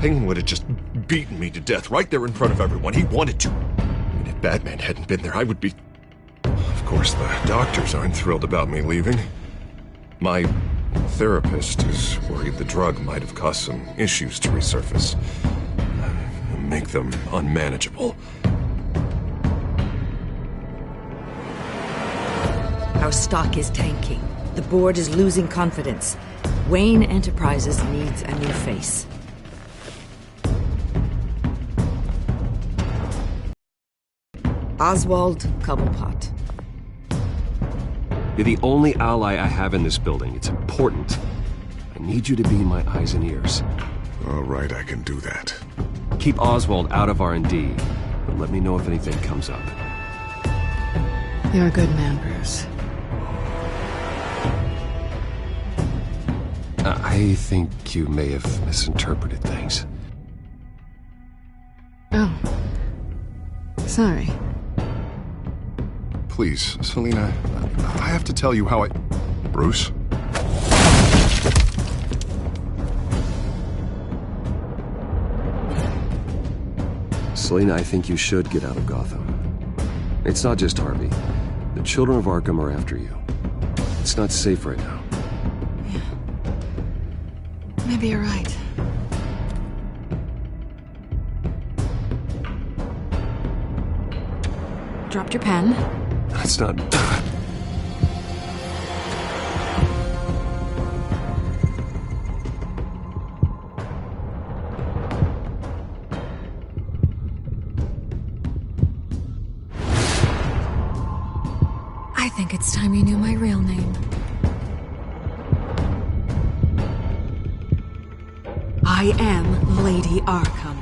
Wayne would have just beaten me to death right there in front of everyone. He wanted to. And if Batman hadn't been there, I would be... Of course, the doctors aren't thrilled about me leaving. My therapist is worried the drug might have caused some issues to resurface. Make them unmanageable. Our stock is tanking. The board is losing confidence. Wayne Enterprises needs a new face. Oswald Cobblepot. You're the only ally I have in this building. It's important. I need you to be my eyes and ears. All right, I can do that. Keep Oswald out of R&D, but let me know if anything comes up. You're a good man, Bruce. I think you may have misinterpreted things. Oh. Sorry. Please, Selina, I have to tell you how I... Bruce? Selina, I think you should get out of Gotham. It's not just Harvey. The children of Arkham are after you. It's not safe right now. Yeah. Maybe you're right. Dropped your pen. That's not... I think it's time you knew my real name. I am Lady Arkham.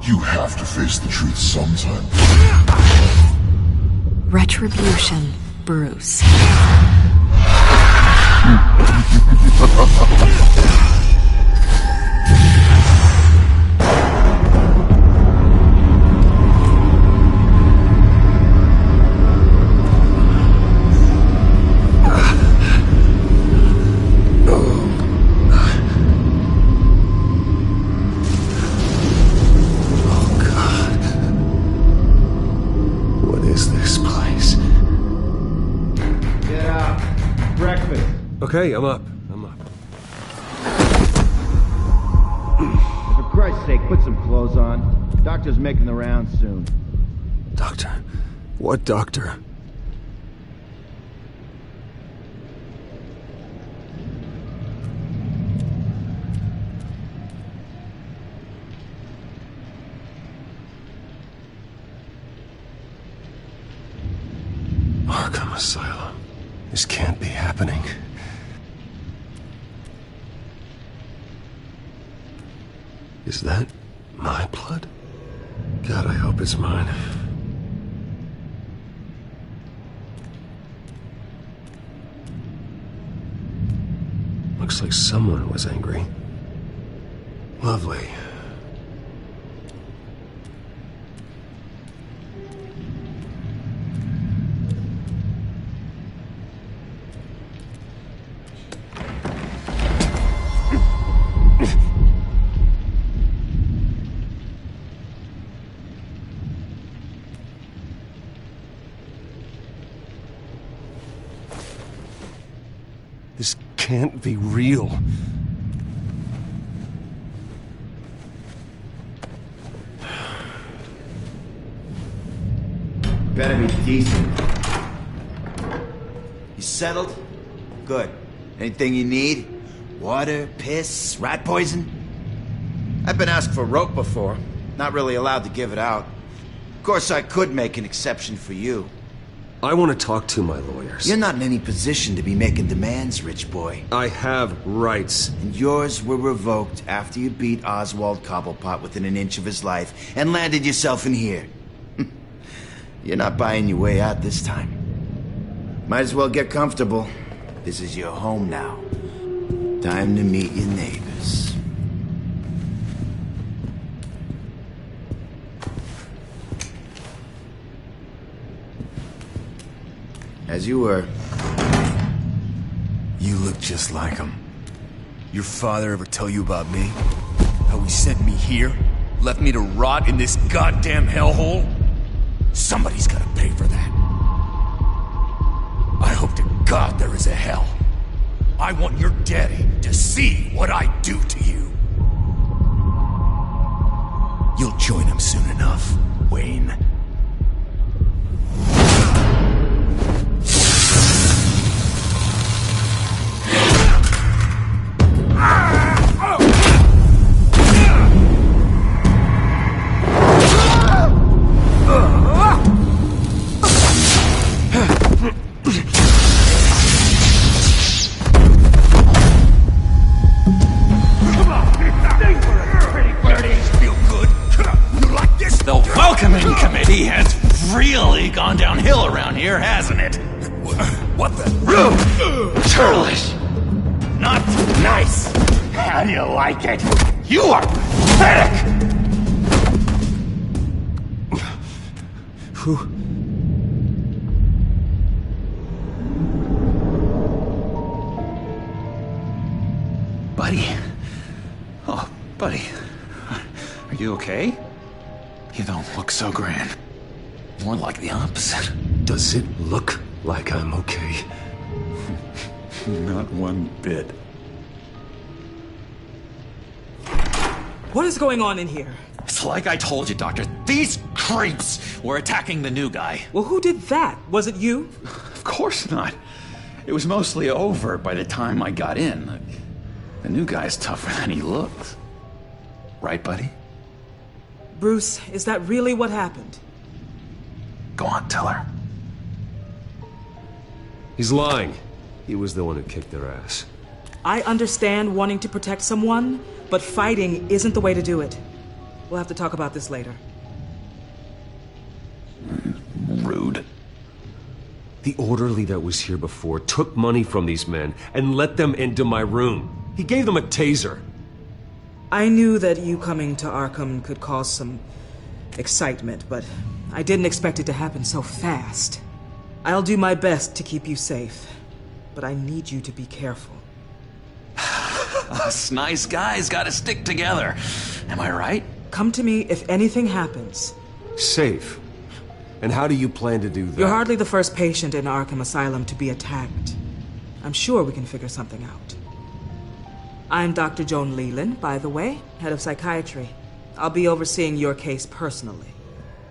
You have to face the truth sometime. Retribution, Bruce. Okay, I'm up. For Christ's sake, put some clothes on. Doctor's making the rounds soon. Doctor? What doctor? Arkham Asylum. This can't be happening. Is that my blood? God, I hope it's mine. Looks like someone was angry. Lovely. This can't be real. Better be decent. You settled? Good. Anything you need? Water, piss, rat poison? I've been asked for rope before. Not really allowed to give it out. Of course, I could make an exception for you. I want to talk to my lawyers. You're not in any position to be making demands, rich boy. I have rights. And yours were revoked after you beat Oswald Cobblepot within an inch of his life and landed yourself in here. You're not buying your way out this time. Might as well get comfortable. This is your home now. Time to meet your neighbors. As you were. You look just like him. Your father ever tell you about me? How he sent me here? Left me to rot in this goddamn hellhole? Somebody's gotta pay for that. I hope to God there is a hell. I want your daddy to see what I do to you. You'll join him soon enough, Wayne. Gone downhill around here, hasn't it? What the? Churlish! Not nice! How do you like it? You are pathetic! Who? Buddy? Oh, buddy. Are you okay? You don't look so grand. More like the opposite. Does it look like I'm okay? Not one bit. What is going on in here? It's like I told you, Doctor. These creeps were attacking the new guy. Well, who did that? Was it you? Of course not. It was mostly over by the time I got in. The new guy's tougher than he looks. Right, buddy? Bruce, is that really what happened? Go on, tell her. He's lying. He was the one who kicked their ass. I understand wanting to protect someone, but fighting isn't the way to do it. We'll have to talk about this later. Rude. The orderly that was here before took money from these men and let them into my room. He gave them a taser. I knew that you coming to Arkham could cause some excitement, but I didn't expect it to happen so fast. I'll do my best to keep you safe, but I need you to be careful. Us nice guys gotta stick together. Am I right? Come to me if anything happens. Safe? And how do you plan to do that? You're hardly the first patient in Arkham Asylum to be attacked. I'm sure we can figure something out. I'm Dr. Joan Leland, by the way, head of psychiatry. I'll be overseeing your case personally.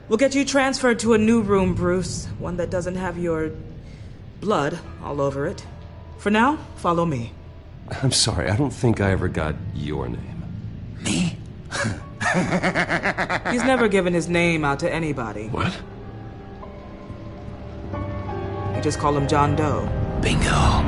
We'll get you transferred to a new room, Bruce. One that doesn't have your blood all over it. For now, follow me. I'm sorry, I don't think I ever got your name. Me? He's never given his name out to anybody. What? You just call him John Doe. Bingo.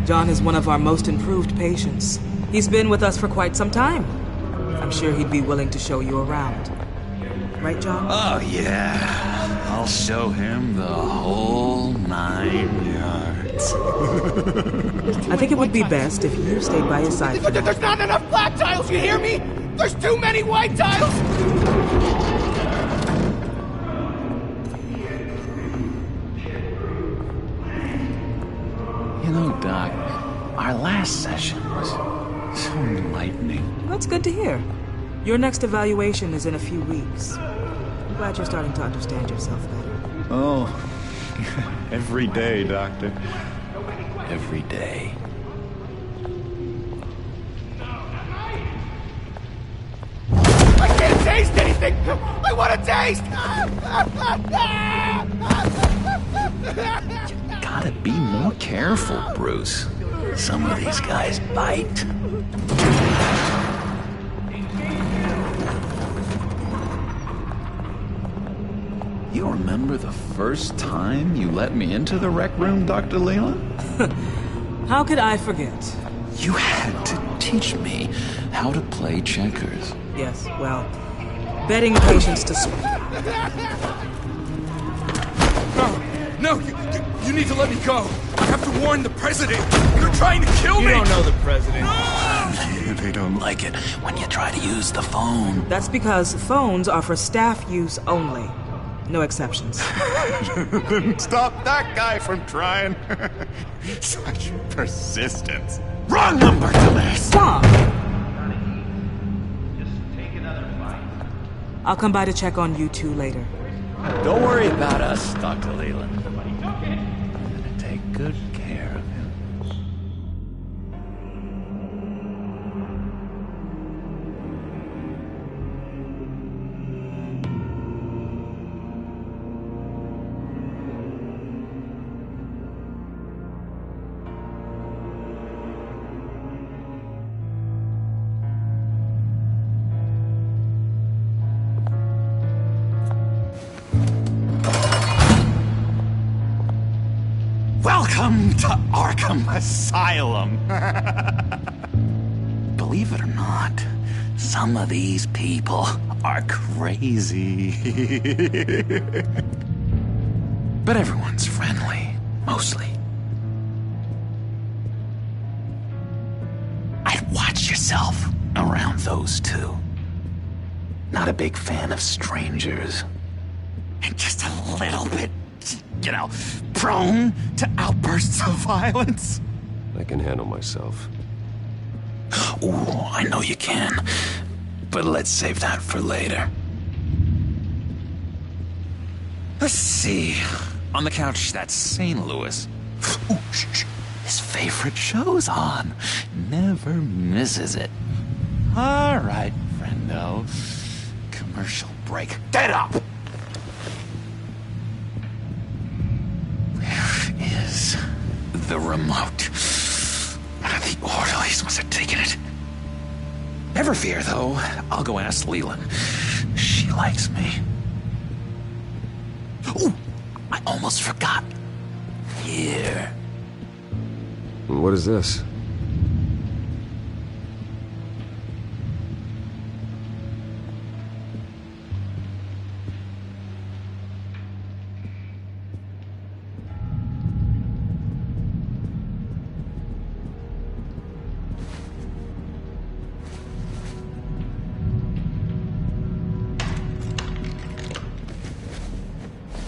John is one of our most improved patients. He's been with us for quite some time. I'm sure he'd be willing to show you around. Right, John? Oh, yeah. I'll show him the whole 9 yards. I think it would be best if you stayed by his side. There's not enough black tiles, you hear me? There's too many white tiles! You know, Doc, our last session was so enlightening. That's good to hear. Your next evaluation is in a few weeks. I'm glad you're starting to understand yourself better. Oh, every day, Doctor. Every day. anything! I want a taste! Gotta be more careful, Bruce. Some of these guys bite. You remember the first time you let me into the rec room, Dr. Leland? How could I forget? You had to teach me how to play checkers. Yes, well, betting patients to... No, you need to let me go. I have to warn the president. They're trying to kill me. You don't know the president. They don't like it when you try to use the phone. That's because phones are for staff use only. No exceptions. Stop that guy from trying. Such persistence. Wrong number to this. Stop! I'll come by to check on you two later. Don't worry about us, Dr. Leland. I'm gonna take good care of him. Welcome to Arkham Asylum. Believe it or not, some of these people are crazy. But everyone's friendly, mostly. I'd watch yourself around those two. Not a big fan of strangers. And just a little bit, you know, prone to outbursts of violence. I can handle myself. Ooh, I know you can. But let's save that for later. Let's see. On the couch, that's St. Louis. Ooh, shh. His favorite show's on. Never misses it. All right, friendo. Commercial break. Get up! Is the remote. The orderlies must have taken it. Never fear, though. I'll go ask Leland. She likes me. Ooh, I almost forgot. Here. What is this?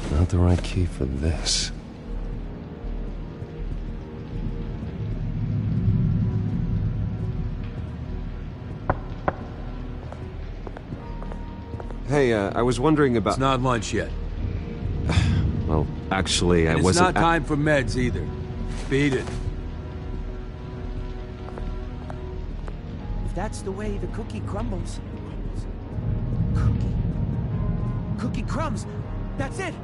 Not the right key for this. Hey, I was wondering about... It's not lunch yet. Well, actually, I It's wasn't... not time for meds either. Beat it. If that's the way the cookie crumbles. Cookie crumbs. That's it.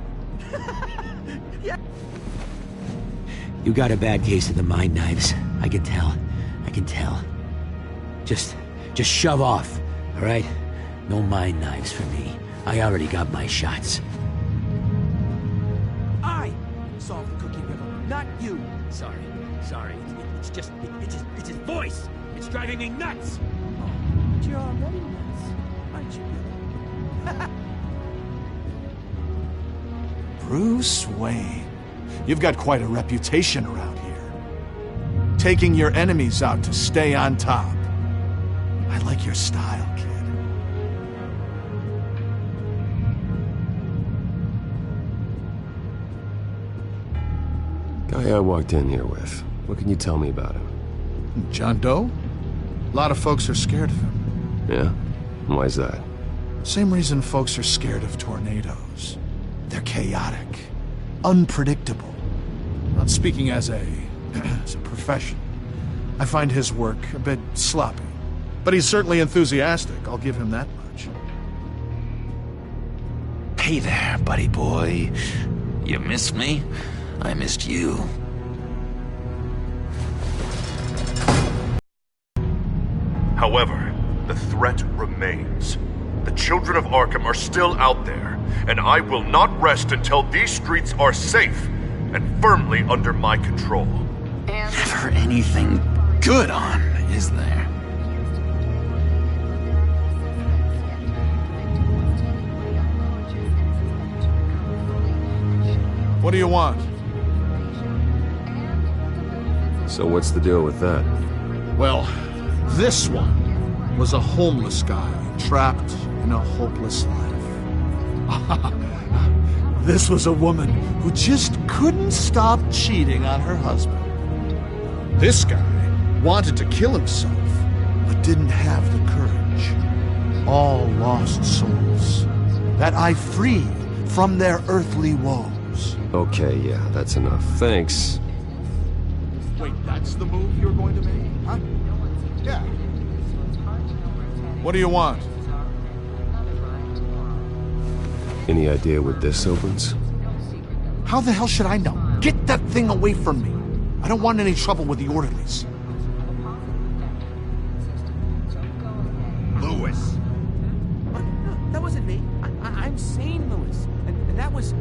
Yeah. You got a bad case of the mind knives. I can tell. I can tell. Just shove off, all right? No mind knives for me. I already got my shots. I solved the cookie riddle, not you. Sorry. It's just his voice. It's driving me nuts. But you're already nuts, aren't you, Billy? Bruce Wayne. You've got quite a reputation around here. Taking your enemies out to stay on top. I like your style, kid. Guy I walked in here with. What can you tell me about him? John Doe? A lot of folks are scared of him. Yeah? Why's that? Same reason folks are scared of tornadoes. They're chaotic, unpredictable. Not speaking as a professional. I find his work a bit sloppy. But he's certainly enthusiastic, I'll give him that much. Hey there, buddy boy. You missed me? I missed you. However, the threat remains. The children of Arkham are still out there, and I will not rest until these streets are safe and firmly under my control. Never anything good on, is there? What do you want? So what's the deal with that? Well, this one was a homeless guy trapped in a hopeless life. This was a woman who just couldn't stop cheating on her husband. This guy wanted to kill himself, but didn't have the courage. All lost souls that I freed from their earthly woes. Okay, yeah, that's enough. Thanks. Wait, that's the move you're going to make, huh? Yeah. What do you want? Any idea what this opens? How the hell should I know? Get that thing away from me. I don't want any trouble with the orderlies. Lewis. That wasn't me. I'm sane, Lewis. And that was...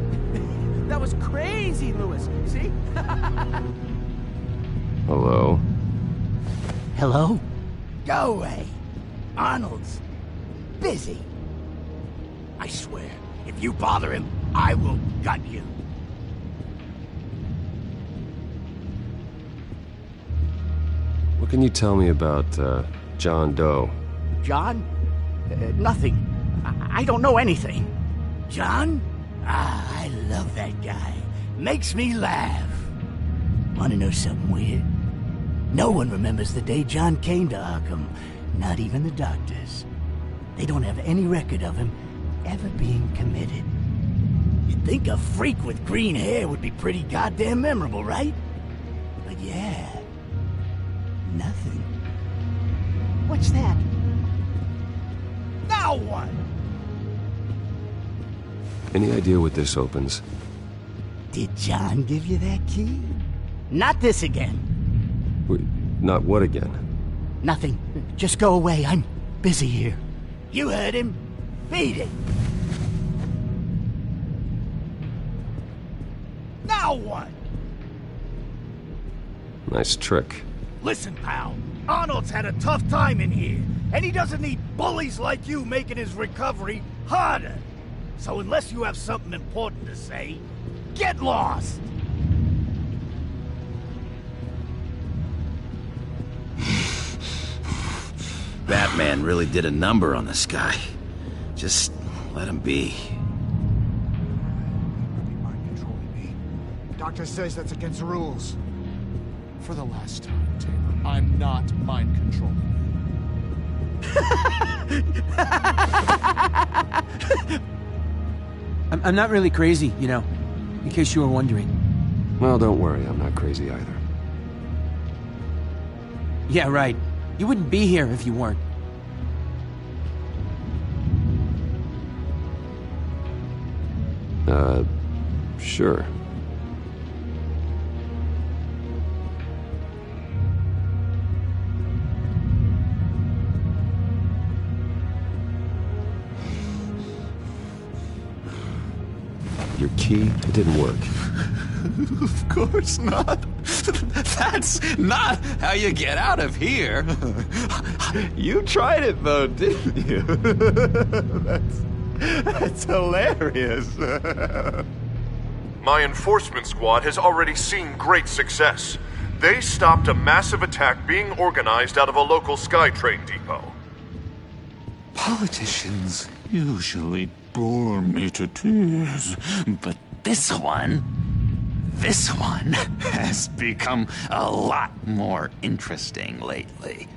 that was crazy, Lewis. See? Hello? Hello? Go away. Arnold's busy. I swear, if you bother him, I will gut you. What can you tell me about, John Doe? John? Nothing. I don't know anything. John? Ah, I love that guy. Makes me laugh. Wanna know something weird? No one remembers the day John came to Arkham. Not even the doctors. They don't have any record of him ever being committed. You'd think a freak with green hair would be pretty goddamn memorable, right? But yeah, nothing. What's that? Now what? Any idea what this opens? Did John give you that key? Not this again. Wait, not what again? Nothing. Just go away. I'm busy here. You heard him. Beat it. Now what? Nice trick. Listen, pal. Arnold's had a tough time in here, and he doesn't need bullies like you making his recovery harder. So unless you have something important to say, get lost. Batman really did a number on this guy. Just let him be. Doctor says that's against the rules. For the last time, Taylor, I'm not mind controlling you. I'm not really crazy, you know, in case you were wondering. Well, don't worry, I'm not crazy either. Yeah, right. You wouldn't be here if you weren't. Sure. Your key, it didn't work. Of course not. That's not how you get out of here. You tried it though, didn't you? That's hilarious. My enforcement squad has already seen great success. They stopped a massive attack being organized out of a local SkyTrain depot. Politicians usually bore me to tears, but this one has become a lot more interesting lately.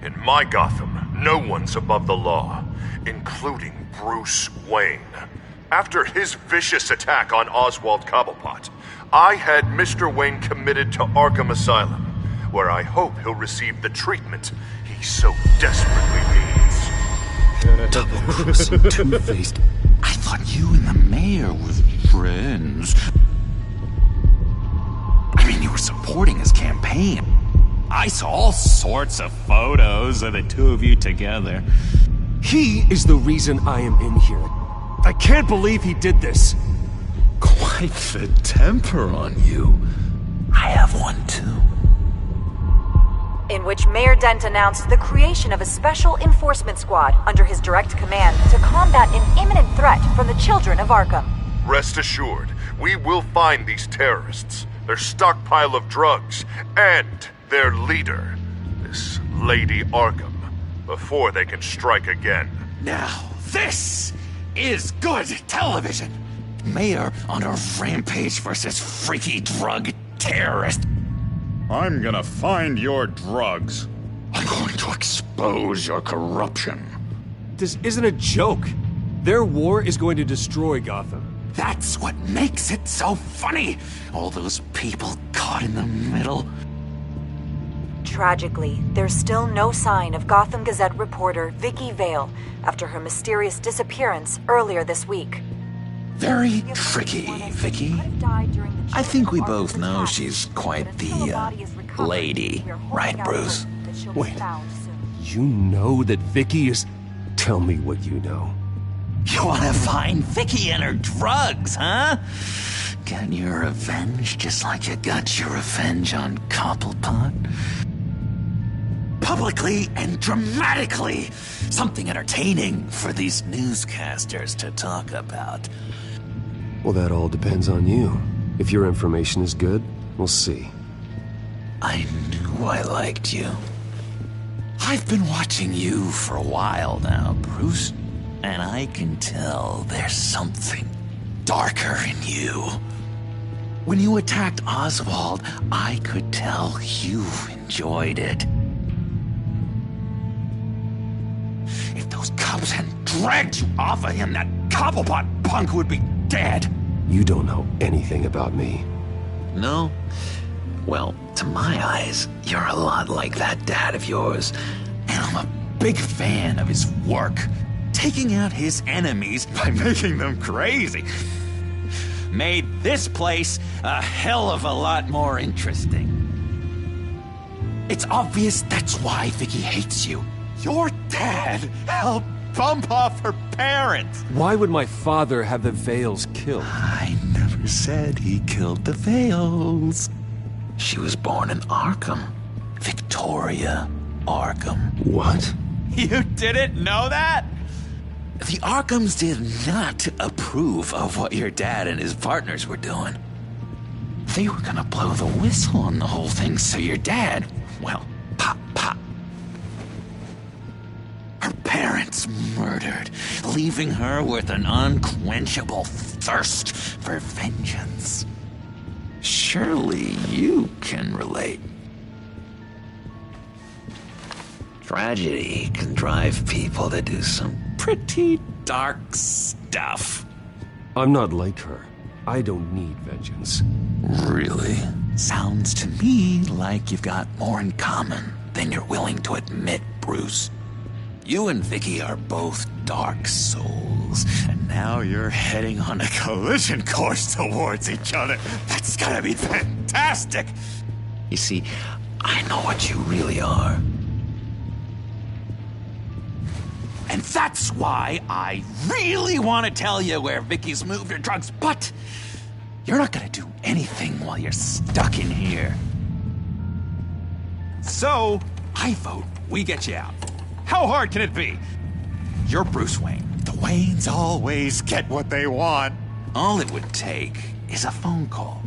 In my Gotham, no one's above the law, including Bruce Wayne. After his vicious attack on Oswald Cobblepot, I had Mr. Wayne committed to Arkham Asylum, where I hope he'll receive the treatment he so desperately needs. Double-crossing, two-faced. I thought you and the mayor were friends. I mean, you were supporting his campaign. I saw all sorts of photos of the two of you together. He is the reason I am in here. I can't believe he did this. Quite the temper on you. I have one too. In which Mayor Dent announced the creation of a special enforcement squad under his direct command to combat an imminent threat from the children of Arkham. Rest assured, we will find these terrorists, their stockpile of drugs, and their leader, this Lady Arkham, before they can strike again. Now, this is good television. Mayor on a rampage versus freaky drug terrorist. I'm gonna find your drugs. I'm going to expose your corruption. This isn't a joke. Their war is going to destroy Gotham. That's what makes it so funny. All those people caught in the middle. Tragically, there's still no sign of Gotham Gazette reporter Vicky Vale after her mysterious disappearance earlier this week. Very tricky, Vicky. I think we both know she's quite the, lady, right, Bruce? Wait, you know that Vicky is... Tell me what you know. You wanna find Vicky and her drugs, huh? Get your revenge just like you got your revenge on Cobblepot? Publicly and dramatically! Something entertaining for these newscasters to talk about. Well, that all depends on you. If your information is good, we'll see. I knew I liked you. I've been watching you for a while now, Bruce, and I can tell there's something darker in you. When you attacked Oswald, I could tell you enjoyed it. If those cops hadn't dragged you off of him, that Cobblepot punk would be dead. You don't know anything about me. No? Well, to my eyes, you're a lot like that dad of yours. And I'm a big fan of his work. Taking out his enemies by making them crazy. Made this place a hell of a lot more interesting. It's obvious that's why Vicky hates you. Your dad helped bump off her parents. Why would my father have the Vales killed? I never said he killed the Vales. She was born in Arkham. Victoria Arkham. What? You didn't know that? The Arkhams did not approve of what your dad and his partners were doing. They were gonna blow the whistle on the whole thing, so your dad, well, pop. Her parents murdered, leaving her with an unquenchable thirst for vengeance. Surely you can relate. Tragedy can drive people to do some pretty dark stuff. I'm not like her. I don't need vengeance. Really? Sounds to me like you've got more in common than you're willing to admit, Bruce. You and Vicky are both dark souls, and now you're heading on a collision course towards each other. That's gotta be fantastic! You see, I know what you really are. And that's why I really want to tell you where Vicky's moved her drugs, but you're not gonna do anything while you're stuck in here. So, I vote we get you out. How hard can it be? You're Bruce Wayne. The Waynes always get what they want. All it would take is a phone call.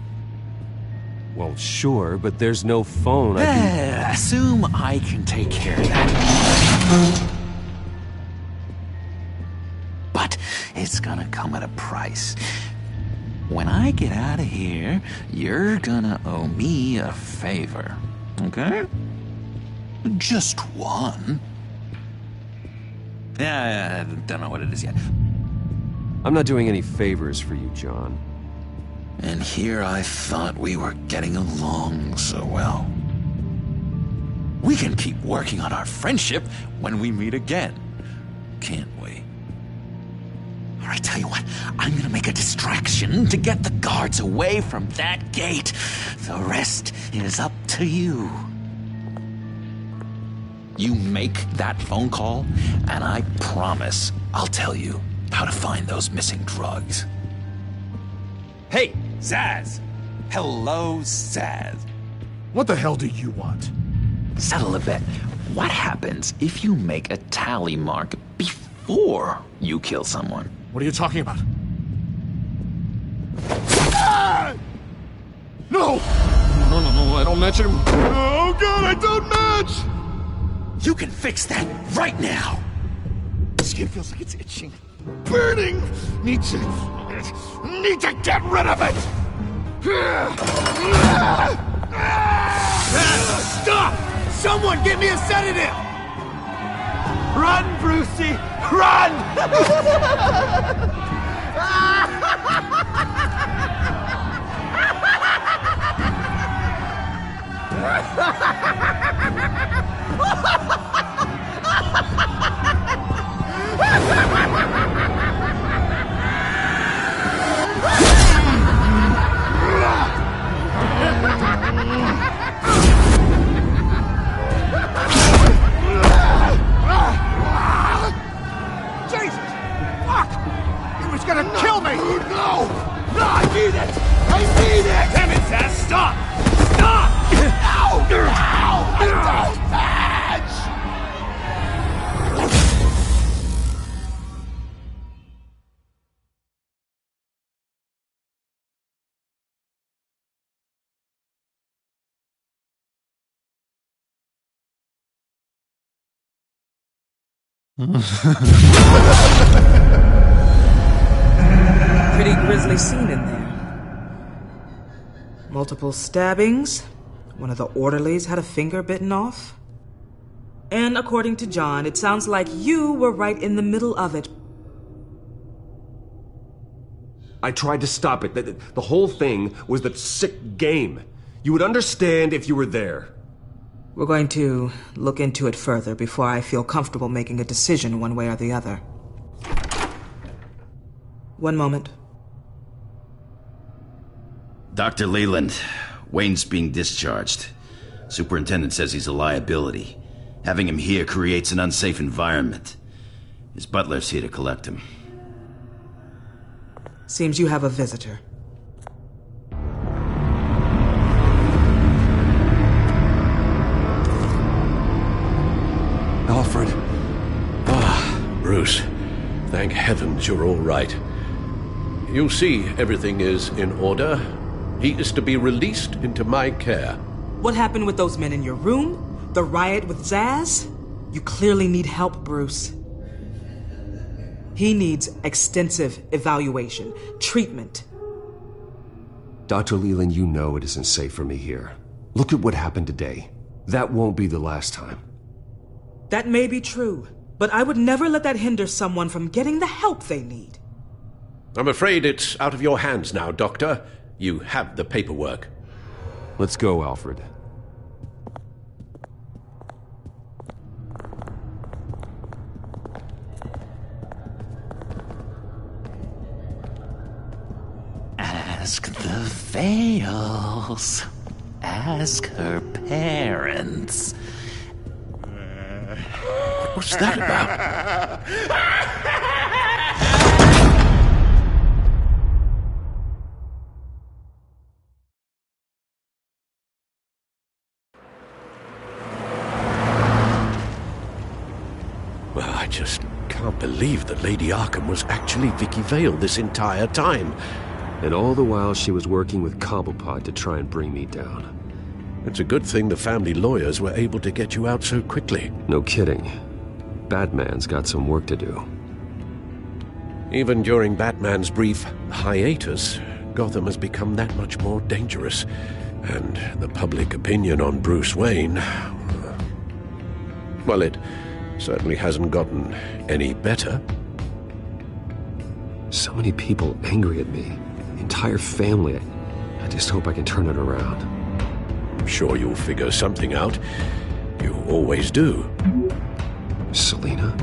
Well, sure, but there's no phone. Assume I can take care of that. But it's gonna come at a price. When I get out of here, you're gonna owe me a favor, okay? Just one. Yeah, I don't know what it is yet. I'm not doing any favors for you, John. And here I thought we were getting along so well. We can keep working on our friendship when we meet again, can't we? Here, I tell you what, I'm gonna make a distraction to get the guards away from that gate. The rest is up to you. You make that phone call, and I promise I'll tell you how to find those missing drugs. Hey, Zsasz! Hello, Zsasz. What the hell do you want? Settle a bet. What happens if you make a tally mark before you kill someone? What are you talking about? Ah! No! No, I don't match him. Oh god, I don't match! You can fix that right now! Skin feels like it's itching. Burning! Need to get rid of it! Stop! Someone get me a sedative! Run, Brucey! Run! Jesus! Fuck! He was gonna kill me! No! No, I need it! I need it! Damn it, Zsasz, stop! Stop! No! No! I don't match! Pretty grisly scene in there. Multiple stabbings. One of the orderlies had a finger bitten off. And according to John, it sounds like you were right in the middle of it. I tried to stop it. The whole thing was that sick game. You would understand if you were there. We're going to look into it further before I feel comfortable making a decision one way or the other. One moment. Dr. Leland, Wayne's being discharged. Superintendent says he's a liability. Having him here creates an unsafe environment. His butler's here to collect him. Seems you have a visitor. Alfred. Ah, Bruce. Thank heavens you're all right. You see, everything is in order. He is to be released into my care. What happened with those men in your room? The riot with Zsasz? You clearly need help, Bruce. He needs extensive evaluation, treatment. Dr. Leland, you know it isn't safe for me here. Look at what happened today. That won't be the last time. That may be true, but I would never let that hinder someone from getting the help they need. I'm afraid it's out of your hands now, Doctor. You have the paperwork. Let's go, Alfred. Ask the Vales. Ask her parents. What's that about? Well, I just can't believe that Lady Arkham was actually Vicky Vale this entire time. And all the while she was working with Cobblepot to try and bring me down. It's a good thing the family lawyers were able to get you out so quickly. No kidding. Batman's got some work to do. Even during Batman's brief hiatus, Gotham has become that much more dangerous. And the public opinion on Bruce Wayne... well, it certainly hasn't gotten any better. So many people angry at me. The entire family. I just hope I can turn it around. I'm sure you'll figure something out. You always do. Selina?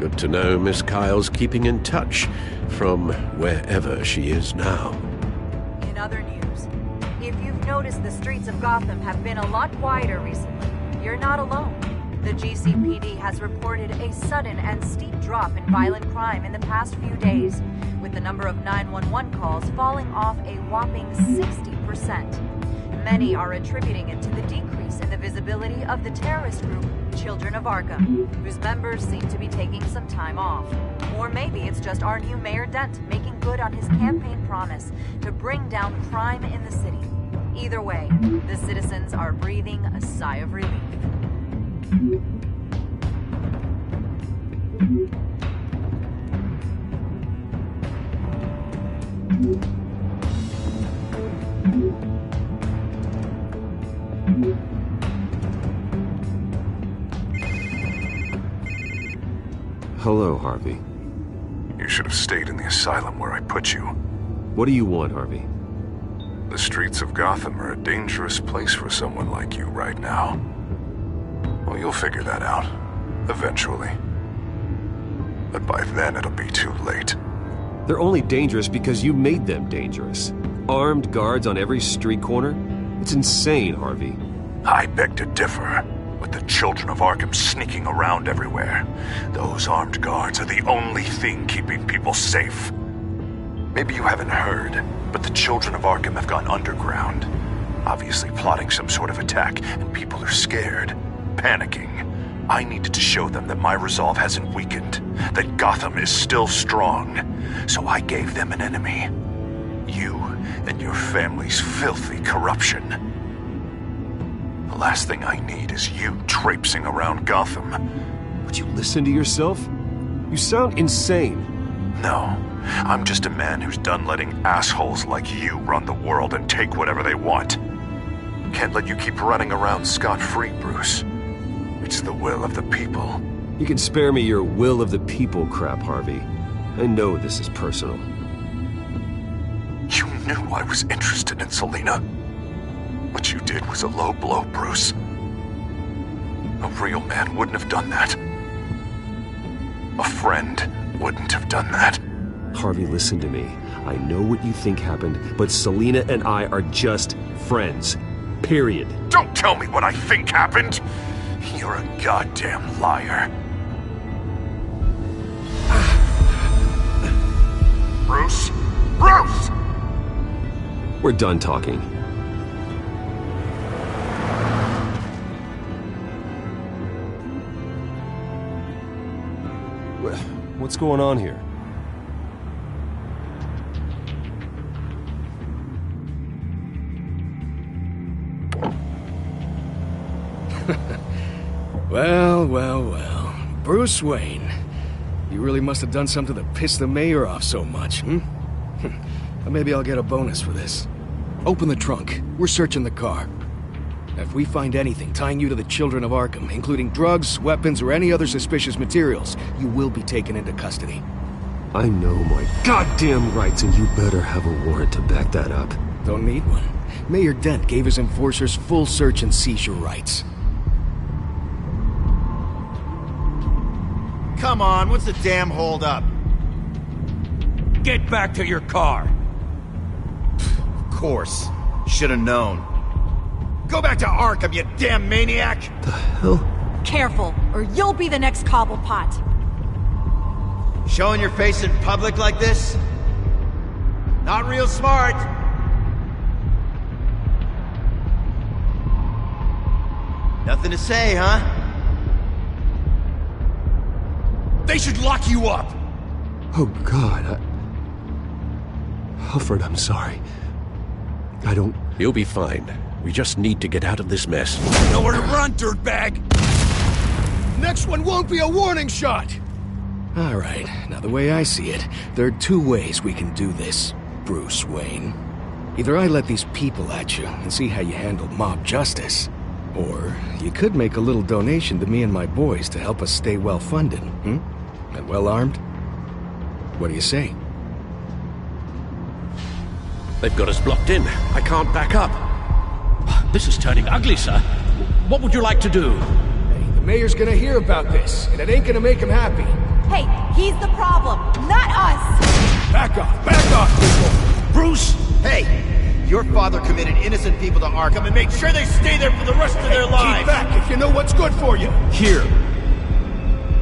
Good to know Miss Kyle's keeping in touch from wherever she is now. In other news, if you've noticed, the streets of Gotham have been a lot quieter recently. You're not alone. The GCPD has reported a sudden and steep drop in violent crime in the past few days, with the number of 911 calls falling off a whopping 60%. Many are attributing it to the decrease in the visibility of the terrorist group Children of Arkham, whose members seem to be taking some time off. Or maybe it's just our new Mayor Dent making good on his campaign promise to bring down crime in the city. Either way, the citizens are breathing a sigh of relief. Hello, Harvey. You should have stayed in the asylum where I put you. What do you want, Harvey? The streets of Gotham are a dangerous place for someone like you right now. Well, you'll figure that out. Eventually. But by then, it'll be too late. They're only dangerous because you made them dangerous. Armed guards on every street corner? It's insane, Harvey. I beg to differ. With the Children of Arkham sneaking around everywhere, those armed guards are the only thing keeping people safe. Maybe you haven't heard, but the Children of Arkham have gone underground. Obviously plotting some sort of attack, and people are scared, panicking. I needed to show them that my resolve hasn't weakened, that Gotham is still strong. So I gave them an enemy. You and your family's filthy corruption. The last thing I need is you traipsing around Gotham. Would you listen to yourself? You sound insane. No, I'm just a man who's done letting assholes like you run the world and take whatever they want. Can't let you keep running around scot-free, Bruce. It's the will of the people. You can spare me your will of the people crap, Harvey. I know this is personal. You knew I was interested in Selina. What you did was a low blow, Bruce. A real man wouldn't have done that. A friend wouldn't have done that. Harvey, listen to me. I know what you think happened, but Selina and I are just friends. Period. Don't tell me what I think happened! You're a goddamn liar. Bruce? Bruce! We're done talking. What's going on here? Well. Bruce Wayne. You really must have done something to piss the mayor off so much, hmm? Maybe I'll get a bonus for this. Open the trunk. We're searching the car. If we find anything tying you to the Children of Arkham, including drugs, weapons, or any other suspicious materials, you will be taken into custody. I know my goddamn rights, and you better have a warrant to back that up. Don't need one. Mayor Dent gave his enforcers full search and seizure rights. Come on, what's the damn holdup? Get back to your car! Of course. Should've known. Go back to Arkham, you damn maniac! The hell? Careful, or you'll be the next Cobblepot. Showing your face in public like this? Not real smart. Nothing to say, huh? They should lock you up! Oh, God, Alfred, I'm sorry. I don't... You'll be fine. We just need to get out of this mess. Nowhere to run, dirtbag! Next one won't be a warning shot! All right, now the way I see it, there are two ways we can do this, Bruce Wayne. Either I let these people at you and see how you handle mob justice, or you could make a little donation to me and my boys to help us stay well-funded, and well-armed. What do you say? They've got us blocked in. I can't back up. This is turning ugly, sir. What would you like to do? Hey, the mayor's gonna hear about this, and it ain't gonna make him happy. Hey, he's the problem, not us! Back off, people! Bruce! Hey! Your father committed innocent people to Arkham and made sure they stay there for the rest of their lives! Keep back if you know what's good for you! Here!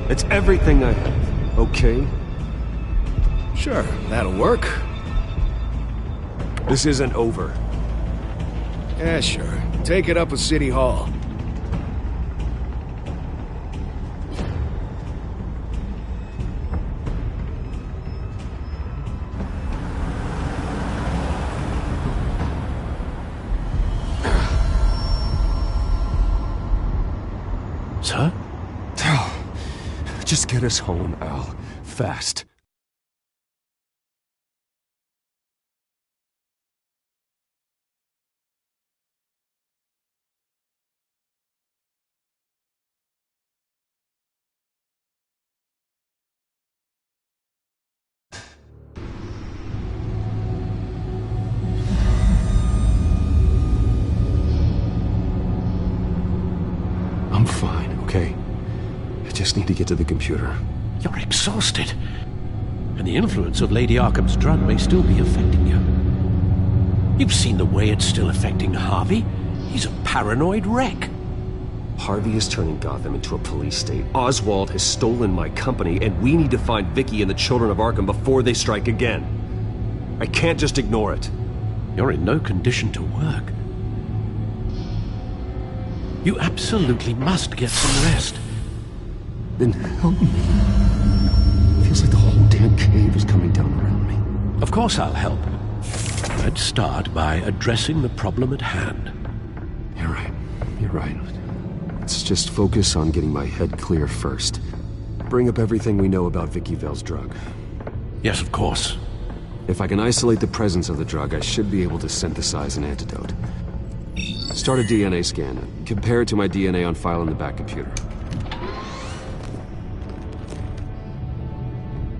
It's everything I have, okay? Sure, that'll work. This isn't over. Yeah, sure. Take it up with City Hall. Sir? Just get us home, Al. Fast. I'm fine, okay? I just need to get to the computer. You're exhausted. And the influence of Lady Arkham's drug may still be affecting you. You've seen the way it's still affecting Harvey. He's a paranoid wreck. Harvey is turning Gotham into a police state. Oswald has stolen my company, and we need to find Vicky and the children of Arkham before they strike again. I can't just ignore it. You're in no condition to work. You absolutely must get some rest. Then help me. Feels like the whole damn cave is coming down around me. Of course I'll help. Let's start by addressing the problem at hand. You're right. Let's just focus on getting my head clear first. Bring up everything we know about Vicky Vale's drug. Yes, of course. If I can isolate the presence of the drug, I should be able to synthesize an antidote. Start a DNA scan. Compare it to my DNA on file in the back computer.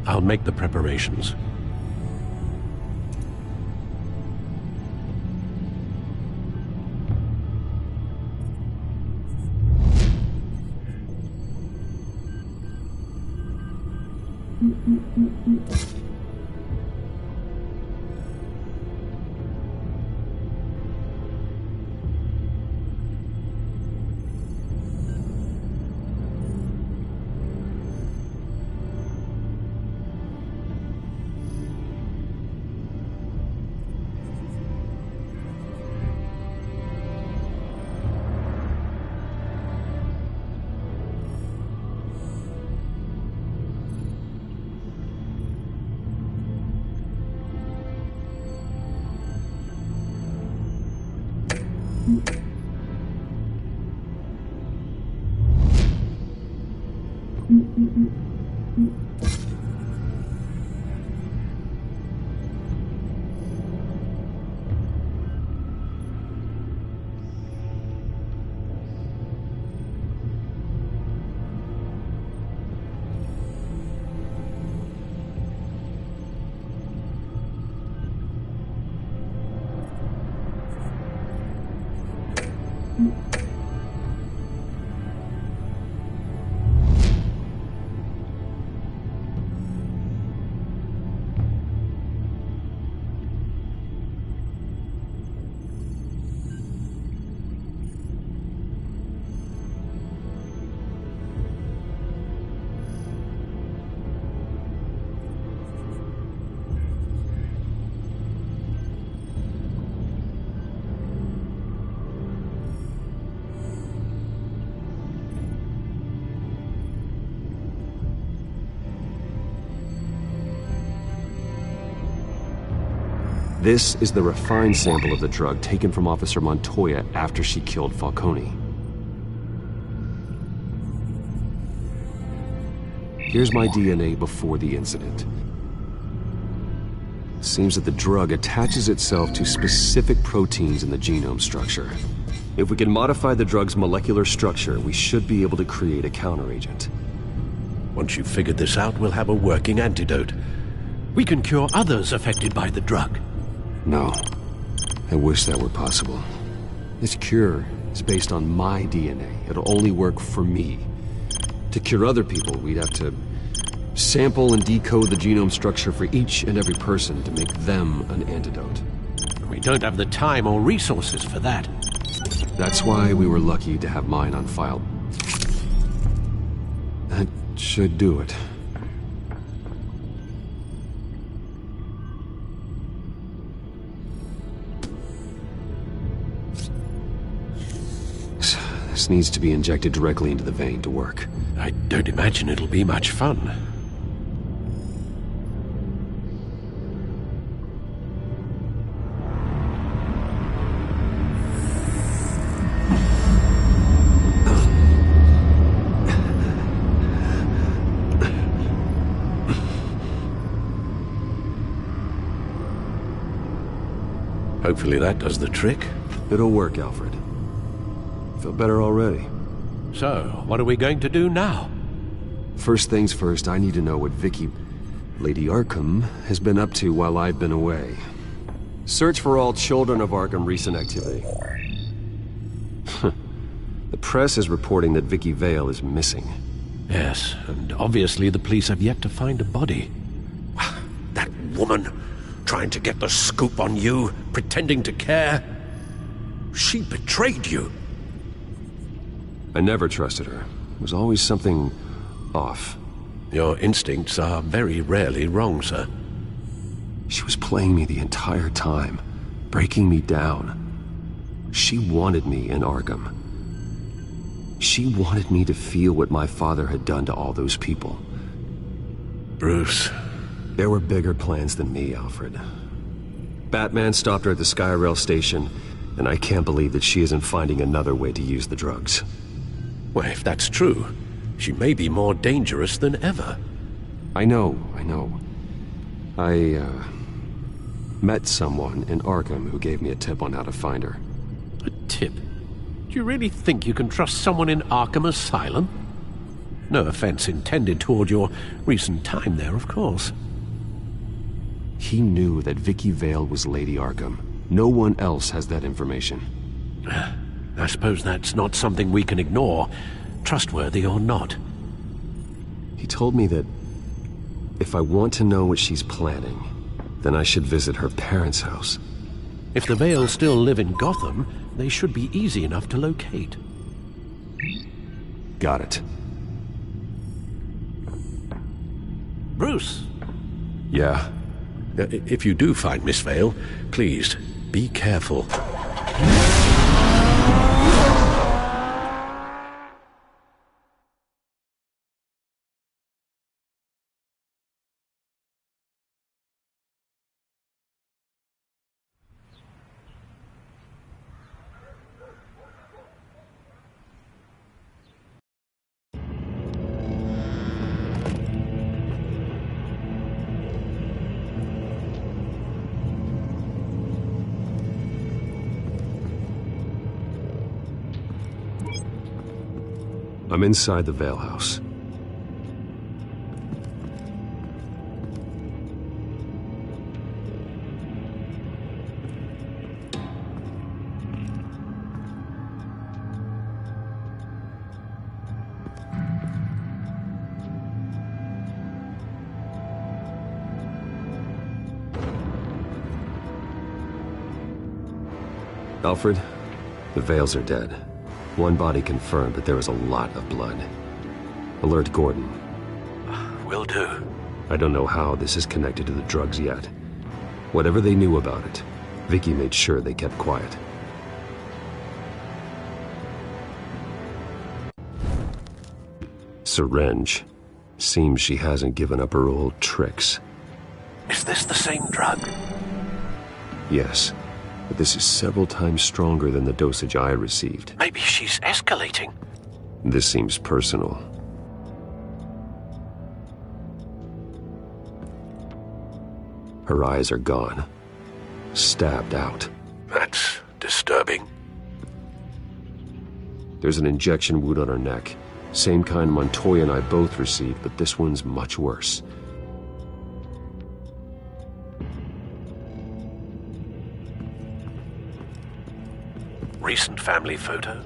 I'll make the preparations. This is the refined sample of the drug taken from Officer Montoya after she killed Falcone. Here's my DNA before the incident. Seems that the drug attaches itself to specific proteins in the genome structure. If we can modify the drug's molecular structure, we should be able to create a counteragent. Once you've figured this out, we'll have a working antidote. We can cure others affected by the drug. No. I wish that were possible. This cure is based on my DNA. It'll only work for me. To cure other people, we'd have to Sample and decode the genome structure for each and every person to make them an antidote. We don't have the time or resources for that. That's why we were lucky to have mine on file. That should do it. This needs to be injected directly into the vein to work. I don't imagine it'll be much fun. Hopefully that does the trick. It'll work, Alfred. Feel better already. So, what are we going to do now? First things first, I need to know what Vicky, Lady Arkham, has been up to while I've been away. Search for all children of Arkham recent activity. The press is reporting that Vicky Vale is missing. Yes, and obviously the police have yet to find a body. That woman, trying to get the scoop on you, pretending to care. She betrayed you. I never trusted her. There was always something off. Your instincts are very rarely wrong, sir. She was playing me the entire time, breaking me down. She wanted me in Arkham. She wanted me to feel what my father had done to all those people. Bruce. There were bigger plans than me, Alfred. Batman stopped her at the Skyrail station, and I can't believe that she isn't finding another way to use the drugs. Well, if that's true, she may be more dangerous than ever. I know. I met someone in Arkham who gave me a tip on how to find her. A tip? Do you really think you can trust someone in Arkham Asylum? No offense intended toward your recent time there, of course. He knew that Vicky Vale was Lady Arkham. No one else has that information. I suppose that's not something we can ignore, trustworthy or not. He told me that if I want to know what she's planning, then I should visit her parents' house. If the Vales still live in Gotham, they should be easy enough to locate. Got it. Bruce! Yeah? If you do find Miss Vale, please, be careful. I'm inside the Vale house. Alfred, the Vales are dead. One body confirmed, but there is a lot of blood. Alert Gordon. Will do. I don't know how this is connected to the drugs yet. Whatever they knew about it, Vicky made sure they kept quiet. Syringe. Seems she hasn't given up her old tricks. Is this the same drug? Yes. But this is several times stronger than the dosage I received. Maybe she's escalating. This seems personal. Her eyes are gone. Stabbed out. That's disturbing. There's an injection wound on her neck. Same kind Montoya and I both received, but this one's much worse. Recent family photo?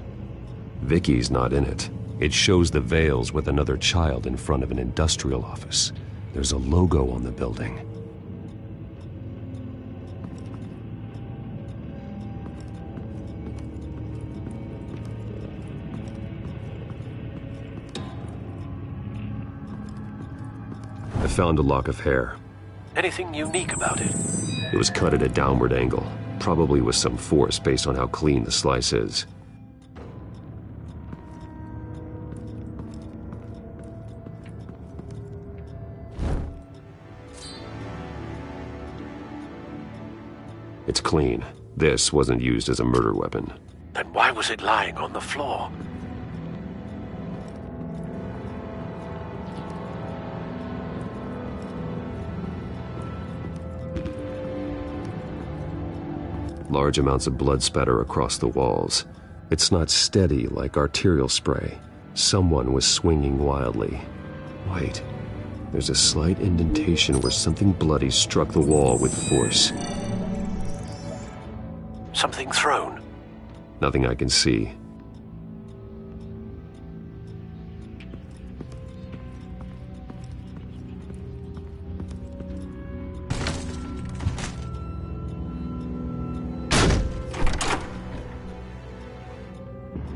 Vicky's not in it. It shows the Vales with another child in front of an industrial office. There's a logo on the building. I found a lock of hair. Anything unique about it? It was cut at a downward angle, probably with some force based on how clean the slice is. It's clean. This wasn't used as a murder weapon. Then why was it lying on the floor? Large amounts of blood spatter across the walls. It's not steady like arterial spray. Someone was swinging wildly. Wait, there's a slight indentation where something bloody struck the wall with force. Something thrown? Nothing I can see.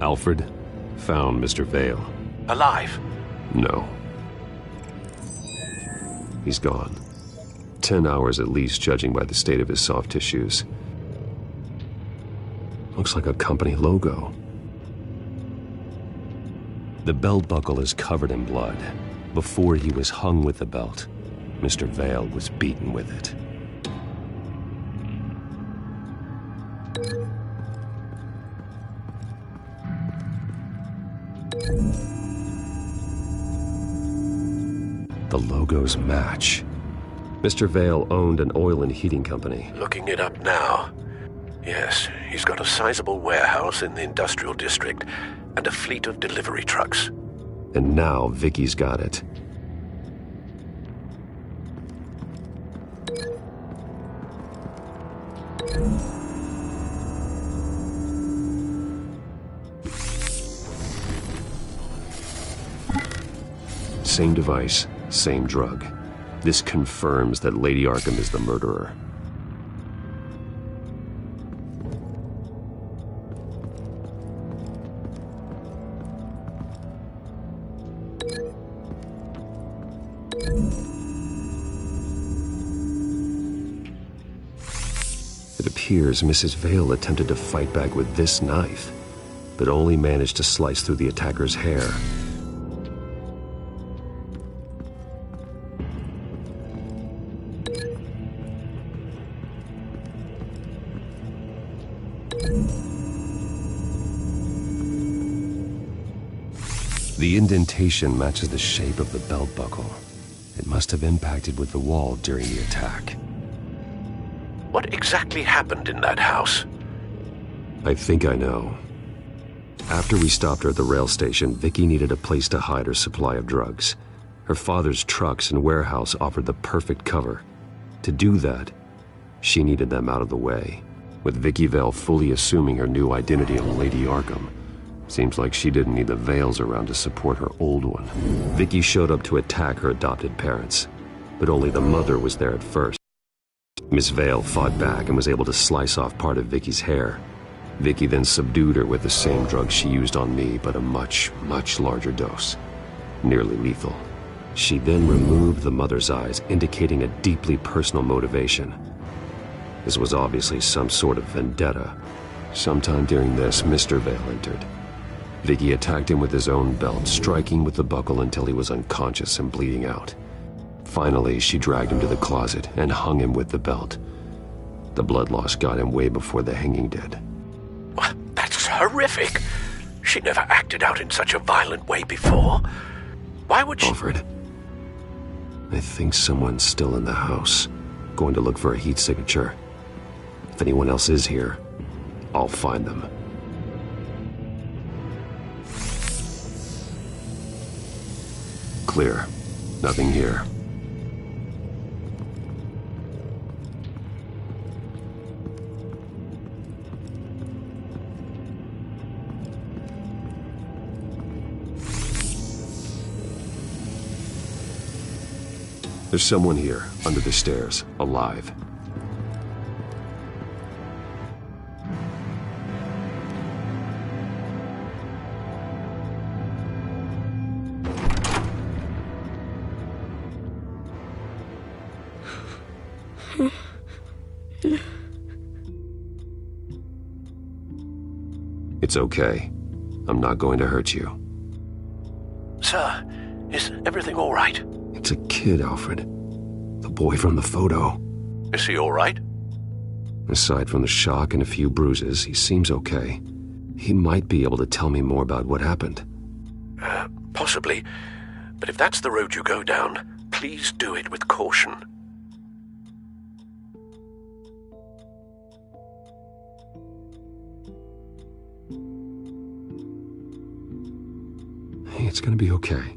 Alfred found Mr. Vale. Alive? No. He's gone. 10 hours at least, judging by the state of his soft tissues. Looks like a company logo. The belt buckle is covered in blood. Before he was hung with the belt, Mr. Vale was beaten with it. The logos match. Mr. Vale owned an oil and heating company. Looking it up now. Yes, he's got a sizable warehouse in the industrial district and a fleet of delivery trucks. And now Vicky's got it. Same device, same drug. This confirms that Lady Arkham is the murderer. It appears Mrs. Vale attempted to fight back with this knife, but only managed to slice through the attacker's hair. The indentation matches the shape of the belt buckle. It must have impacted with the wall during the attack. What exactly happened in that house? I think I know. After we stopped her at the rail station, Vicky needed a place to hide her supply of drugs. Her father's trucks and warehouse offered the perfect cover. To do that, she needed them out of the way. With Vicky Vale fully assuming her new identity of Lady Arkham, seems like she didn't need the Vales around to support her old one. Vicky showed up to attack her adopted parents, but only the mother was there at first. Miss Vale fought back and was able to slice off part of Vicky's hair. Vicky then subdued her with the same drug she used on me, but a much, much larger dose. Nearly lethal. She then removed the mother's eyes, indicating a deeply personal motivation. This was obviously some sort of vendetta. Sometime during this, Mr. Vale entered. Vicky attacked him with his own belt, striking with the buckle until he was unconscious and bleeding out. Finally, she dragged him to the closet and hung him with the belt. The blood loss got him way before the hanging did. That's horrific. She never acted out in such a violent way before. Why would she... Alfred, I think someone's still in the house. Going to look for a heat signature. If anyone else is here, I'll find them. Clear. Nothing here. There's someone here, under the stairs, alive. It's okay. I'm not going to hurt you. Sir, is everything all right? It's a kid, Alfred. The boy from the photo. Is he all right? Aside from the shock and a few bruises, he seems okay. He might be able to tell me more about what happened. Possibly. But if that's the road you go down, please do it with caution. Hey, it's gonna be okay.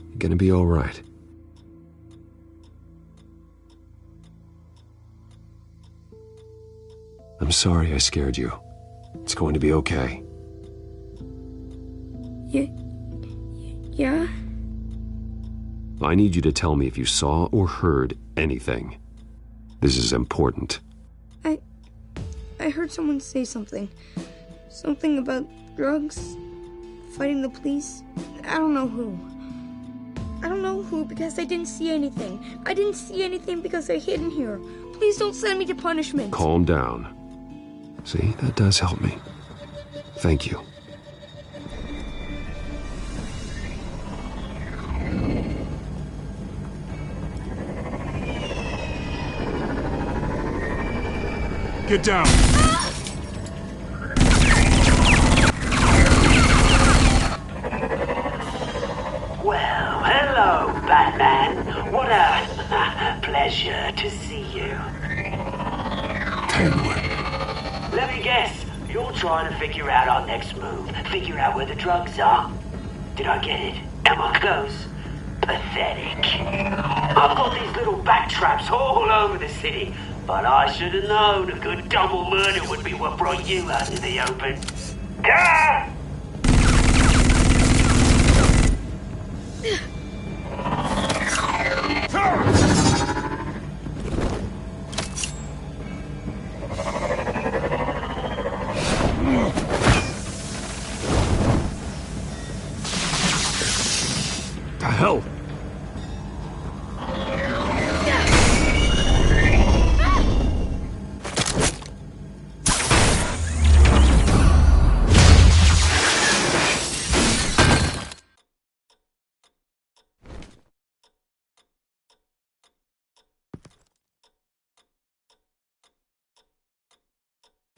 You're gonna be all right. I'm sorry I scared you. It's going to be okay. Yeah? I need you to tell me if you saw or heard anything. This is important. I heard someone say something. Something about drugs, fighting the police. I don't know who. I don't know who because I didn't see anything. I didn't see anything because I hid in here. Please don't send me to punishment. Calm down. See, that does help me. Thank you. Get down! Well, hello, Batman. What a pleasure to see you. Let me guess, you're trying to figure out our next move. Figure out where the drugs are. Did I get it? Am I close? Pathetic. I've got these little bat traps all over the city, but I should have known a good double murder would be what brought you out in the open. Ah! The hell?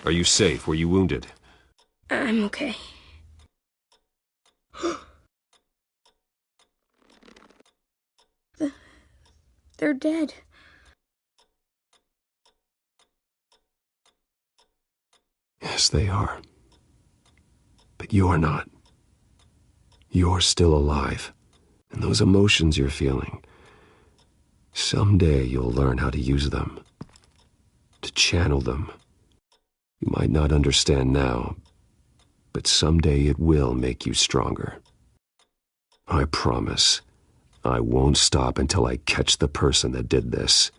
Are you safe? Were you wounded? I'm okay. They're dead. Yes, they are. But you're not. You're still alive. And those emotions you're feeling, someday you'll learn how to use them. To channel them. You might not understand now, but someday it will make you stronger. I promise. I won't stop until I catch the person that did this.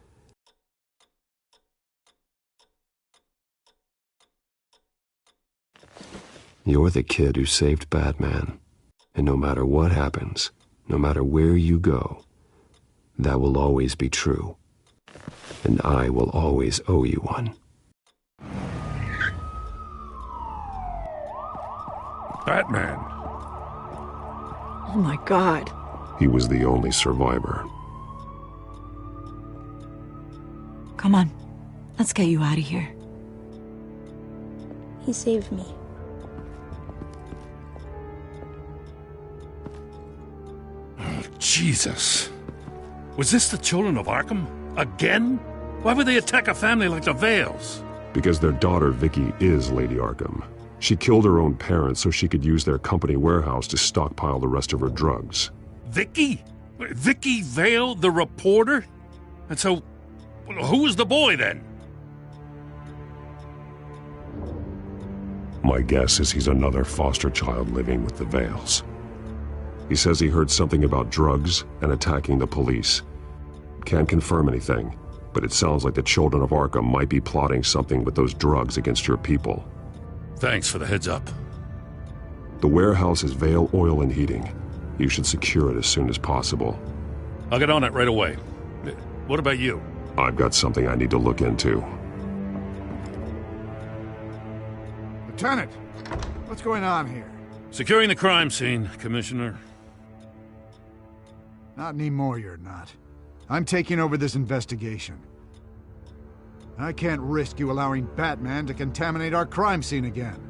You're the kid who saved Batman. And no matter what happens, no matter where you go, that will always be true. And I will always owe you one. Batman. Oh my God. He was the only survivor. Come on. Let's get you out of here. He saved me. Oh, Jesus. Was this the children of Arkham? Again? Why would they attack a family like the Vales? Because their daughter, Vicky, is Lady Arkham. She killed her own parents so she could use their company warehouse to stockpile the rest of her drugs. Vicky? Vicky Vale, the reporter? And so, who was the boy then? My guess is he's another foster child living with the Vales. He says he heard something about drugs and attacking the police. Can't confirm anything, but it sounds like the Children of Arkham might be plotting something with those drugs against your people. Thanks for the heads up. The warehouse is Vale Oil and Heating. You should secure it as soon as possible. I'll get on it right away. What about you? I've got something I need to look into. Lieutenant, what's going on here? Securing the crime scene, Commissioner. Not anymore, you're not. I'm taking over this investigation. I can't risk you allowing Batman to contaminate our crime scene again.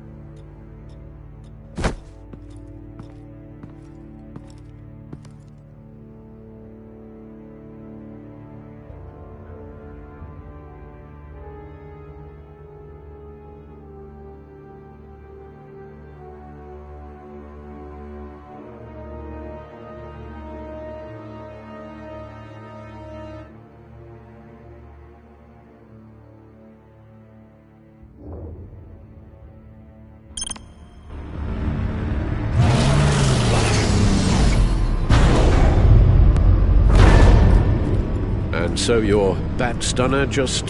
And so your bat stunner just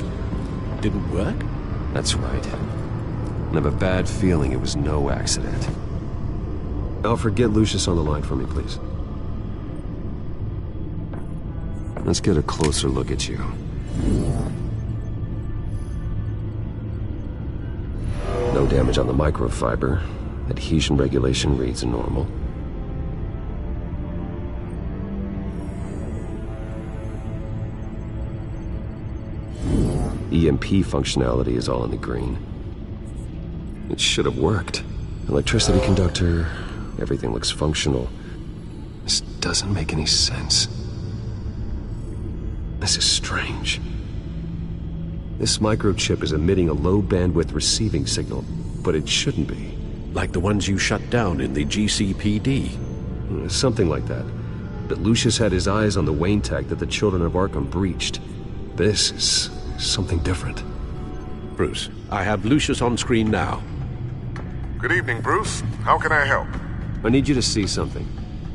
didn't work? That's right. I have a bad feeling it was no accident. Alfred, get Lucius on the line for me, please. Let's get a closer look at you. No damage on the microfiber. Adhesion regulation reads normal. EMP functionality is all in the green. It should have worked. Electricity conductor, everything looks functional. This doesn't make any sense. This is strange. This microchip is emitting a low-bandwidth receiving signal, but it shouldn't be. Like the ones you shut down in the GCPD? Something like that. But Lucius had his eyes on the Wayne tech that the Children of Arkham breached. This is something different. Bruce, I have Lucius on screen now. Good evening, Bruce. How can I help? I need you to see something.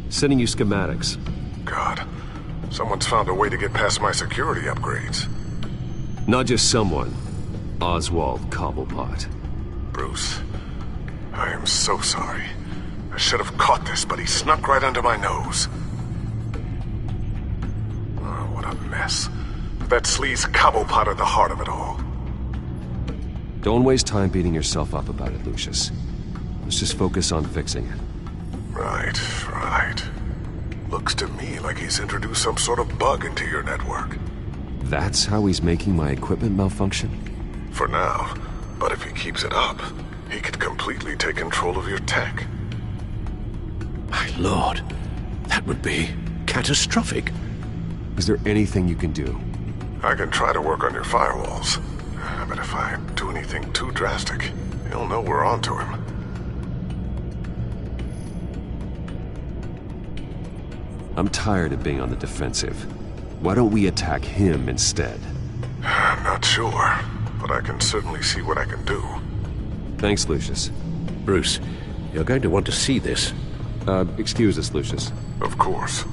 Sending you schematics. God, someone's found a way to get past my security upgrades. Not just someone. Oswald Cobblepot. Bruce, I am so sorry. I should have caught this, but he snuck right under my nose. Oh, what a mess. That sleaze Cobblepot at the heart of it all. Don't waste time beating yourself up about it, Lucius. Let's just focus on fixing it. Right. Looks to me like he's introduced some sort of bug into your network. That's how he's making my equipment malfunction? For now. But if he keeps it up, he could completely take control of your tech. My lord, that would be catastrophic. Is there anything you can do? I can try to work on your firewalls. But if I do anything too drastic, he'll know we're onto him. I'm tired of being on the defensive. Why don't we attack him instead? I'm not sure, but I can certainly see what I can do. Thanks, Lucius. Bruce, you're going to want to see this. Excuse us, Lucius. Of course.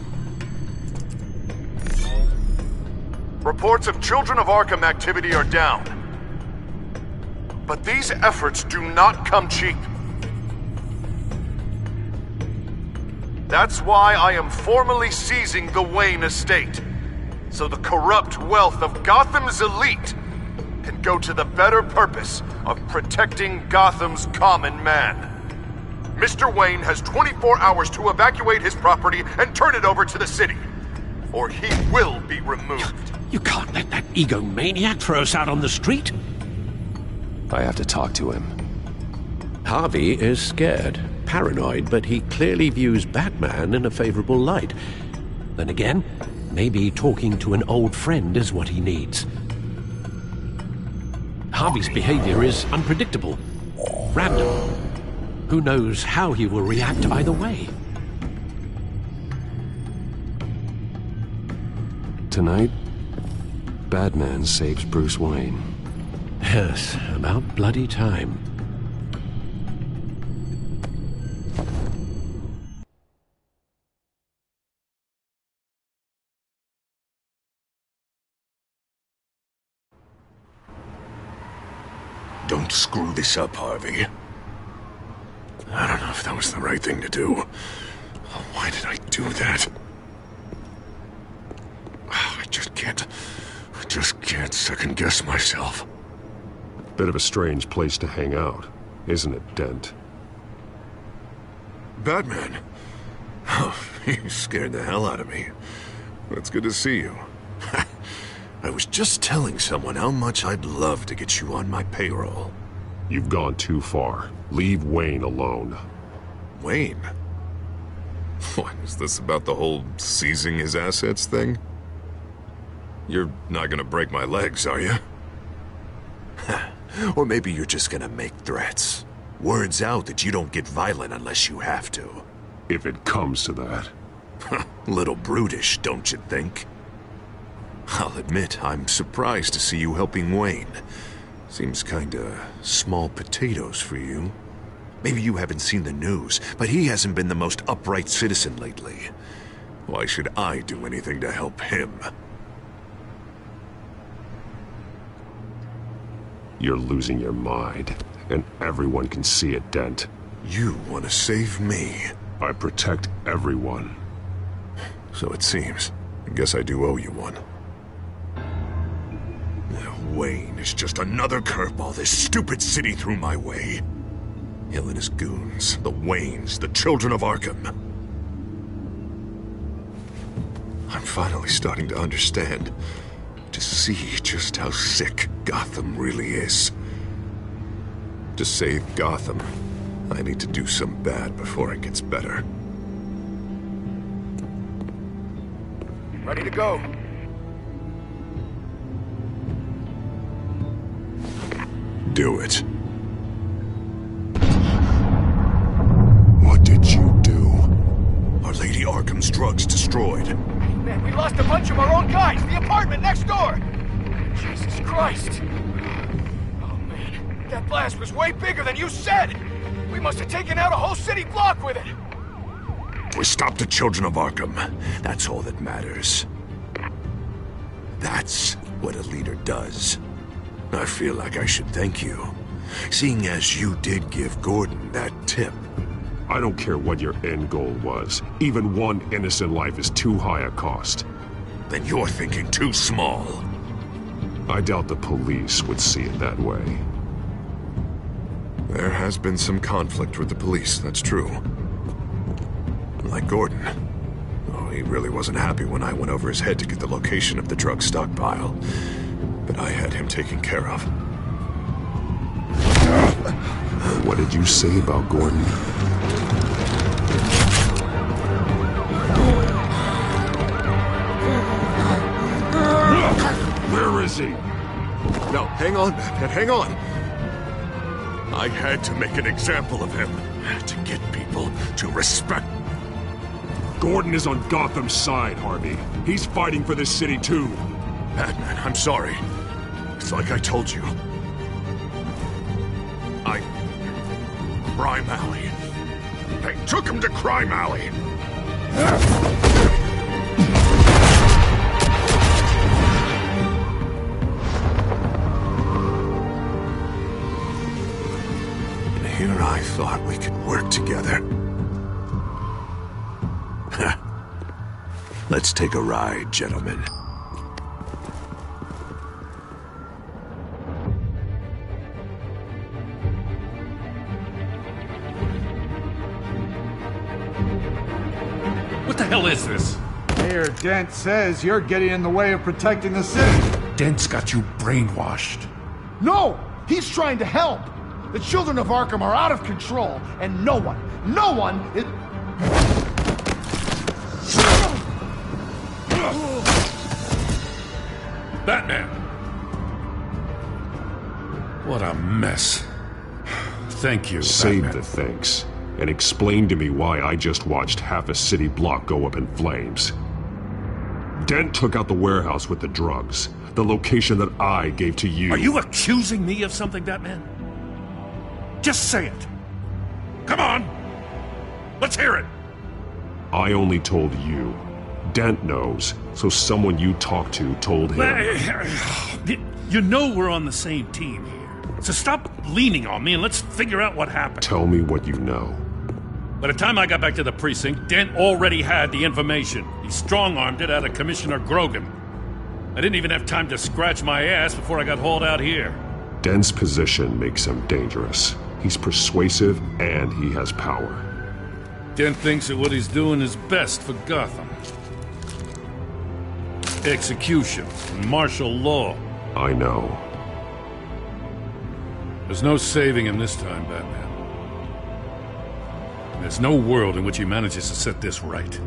Reports of Children of Arkham activity are down. But these efforts do not come cheap. That's why I am formally seizing the Wayne estate, so the corrupt wealth of Gotham's elite can go to the better purpose of protecting Gotham's common man. Mr. Wayne has 24 hours to evacuate his property and turn it over to the city, or he will be removed. You can't let that egomaniac throw us out on the street. I have to talk to him. Harvey is scared, paranoid, but he clearly views Batman in a favorable light. Then again, maybe talking to an old friend is what he needs. Harvey's behavior is unpredictable, random. Who knows how he will react either way? Tonight, Batman saves Bruce Wayne. Yes, about bloody time. Don't screw this up, Harvey. I don't know if that was the right thing to do. Why did I do that? I just can't second-guess myself. Bit of a strange place to hang out, isn't it, Dent? Batman. Oh, you scared the hell out of me. It's good to see you. I was just telling someone how much I'd love to get you on my payroll. You've gone too far. Leave Wayne alone. Wayne? What, is this about the whole seizing his assets thing? You're not gonna break my legs, are you? Or maybe you're just gonna make threats. Words out that you don't get violent unless you have to. If it comes to that. Little brutish, don't you think? I'll admit, I'm surprised to see you helping Wayne. Seems kinda small potatoes for you. Maybe you haven't seen the news, but he hasn't been the most upright citizen lately. Why should I do anything to help him? You're losing your mind, and everyone can see it, Dent. You want to save me? I protect everyone. So it seems. I guess I do owe you one. Wayne is just another curveball this stupid city threw my way. Hill and his goons, the Waynes, the children of Arkham. I'm finally starting to understand. To see just how sick Gotham really is. To save Gotham, I need to do some bad before it gets better. Ready to go. Do it. What did you do? Our Lady Arkham's drugs destroyed. Man, we lost a bunch of our own guys! The apartment next door! Jesus Christ! Oh man, that blast was way bigger than you said! We must have taken out a whole city block with it! We stopped the children of Arkham. That's all that matters. That's what a leader does. I feel like I should thank you, seeing as you did give Gordon that tip. I don't care what your end goal was. Even one innocent life is too high a cost. Then you're thinking too small. I doubt the police would see it that way. There has been some conflict with the police, that's true. Like Gordon. Oh, he really wasn't happy when I went over his head to get the location of the drug stockpile. But I had him taken care of. What did you say about Gordon? Where is he? No, hang on, Batman, hang on. I had to make an example of him. To get people to respect. Gordon is on Gotham's side, Harvey. He's fighting for this city too. Batman, I'm sorry. It's like I told you. Crime Alley. They took him to Crime Alley. And here I thought we could work together. Let's take a ride, gentlemen. What the hell is this? Mayor Dent says you're getting in the way of protecting the city. Dent's got you brainwashed. No! He's trying to help! The children of Arkham are out of control, and no one is... Batman! What a mess. Thank you, Save Batman. the thanks, and explain to me why I just watched half a city block go up in flames. Dent took out the warehouse with the drugs, the location that I gave to you. Are you accusing me of something, Batman? Just say it. Come on! Let's hear it! I only told you. Dent knows, so someone you talked to told him. You know we're on the same team here. So stop leaning on me and let's figure out what happened. Tell me what you know. By the time I got back to the precinct, Dent already had the information. He strong-armed it out of Commissioner Grogan. I didn't even have time to scratch my ass before I got hauled out here. Dent's position makes him dangerous. He's persuasive and he has power. Dent thinks that what he's doing is best for Gotham. Execution and martial law. I know. There's no saving him this time, Batman. There's no world in which he manages to set this right.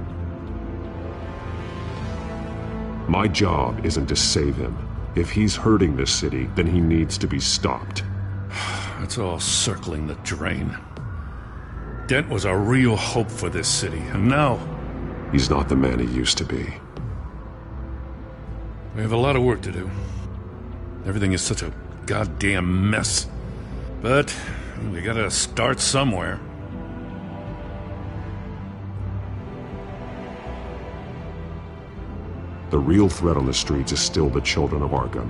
My job isn't to save him. If he's hurting this city, then he needs to be stopped. It's all circling the drain. Dent was a real hope for this city, and now... He's not the man he used to be. We have a lot of work to do. Everything is such a goddamn mess. But we gotta start somewhere. The real threat on the streets is still the children of Arkham.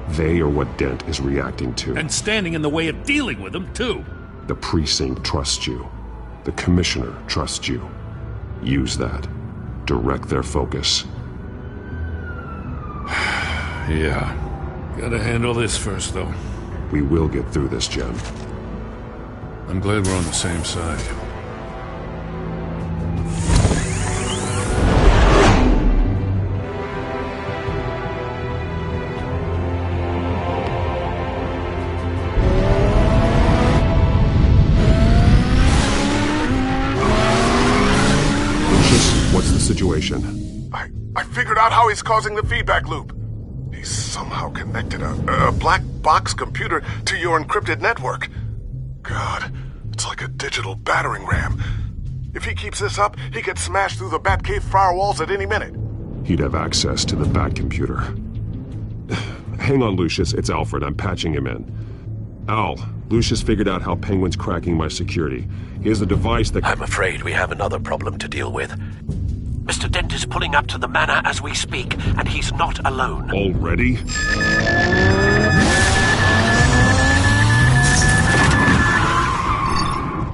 They are what Dent is reacting to. And standing in the way of dealing with them, too. The precinct trusts you. The commissioner trusts you. Use that. Direct their focus. Yeah. Gotta handle this first, though. We will get through this, Jen. I'm glad we're on the same side. What's the situation? I figured out how he's causing the feedback loop. He's somehow connected a black box computer to your encrypted network. God, it's like a digital battering ram. If he keeps this up, he could smash through the Batcave firewalls at any minute. He'd have access to the Bat computer. Hang on, Lucius. It's Alfred. I'm patching him in. Al, Lucius figured out how Penguin's cracking my security. He has a device that... I'm afraid we have another problem to deal with. Mr. Dent is pulling up to the manor as we speak, and he's not alone. Already?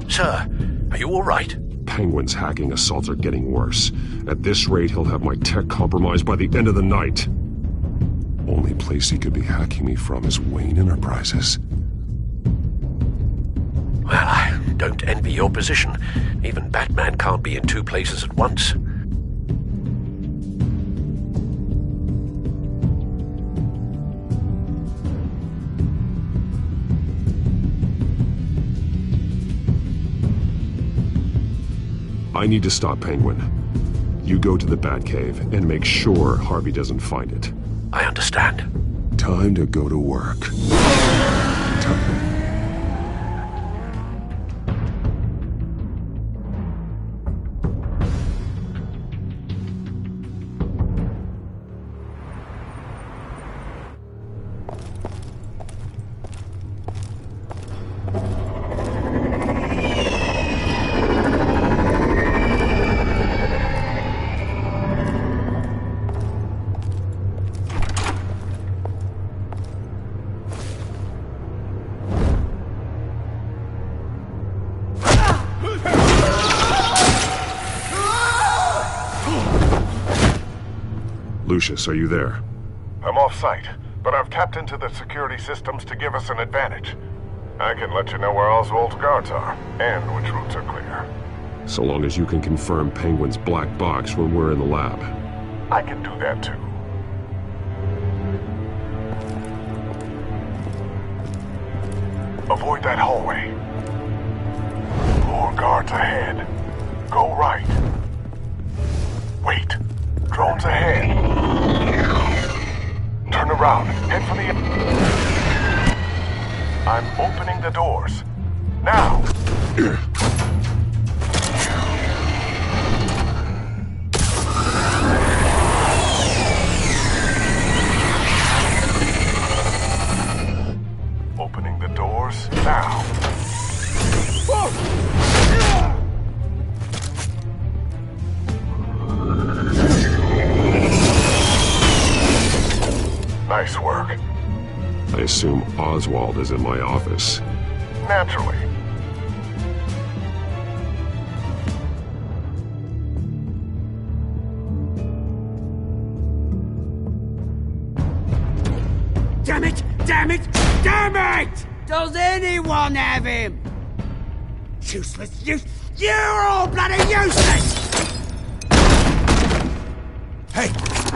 Sir, are you all right? Penguin's hacking assaults are getting worse. At this rate, he'll have my tech compromised by the end of the night. Only place he could be hacking me from is Wayne Enterprises. Well, I don't envy your position. Even Batman can't be in two places at once. I need to stop Penguin. You go to the Batcave and make sure Harvey doesn't find it. I understand. Time to go to work. Lucius, are you there? I'm off-site, but I've tapped into the security systems to give us an advantage. I can let you know where Oswald's guards are, and which routes are clear. So long as you can confirm Penguin's black box when we're in the lab. I can do that too. Avoid that hallway. More guards ahead. Go right. Wait. Drones ahead. Turn around. Head for the... I'm opening the doors. Now! Opening the doors now. Nice work. I assume Oswald is in my office. Naturally. Damn it! Damn it! Damn it! Does anyone have him? Useless, you're all bloody useless! Hey,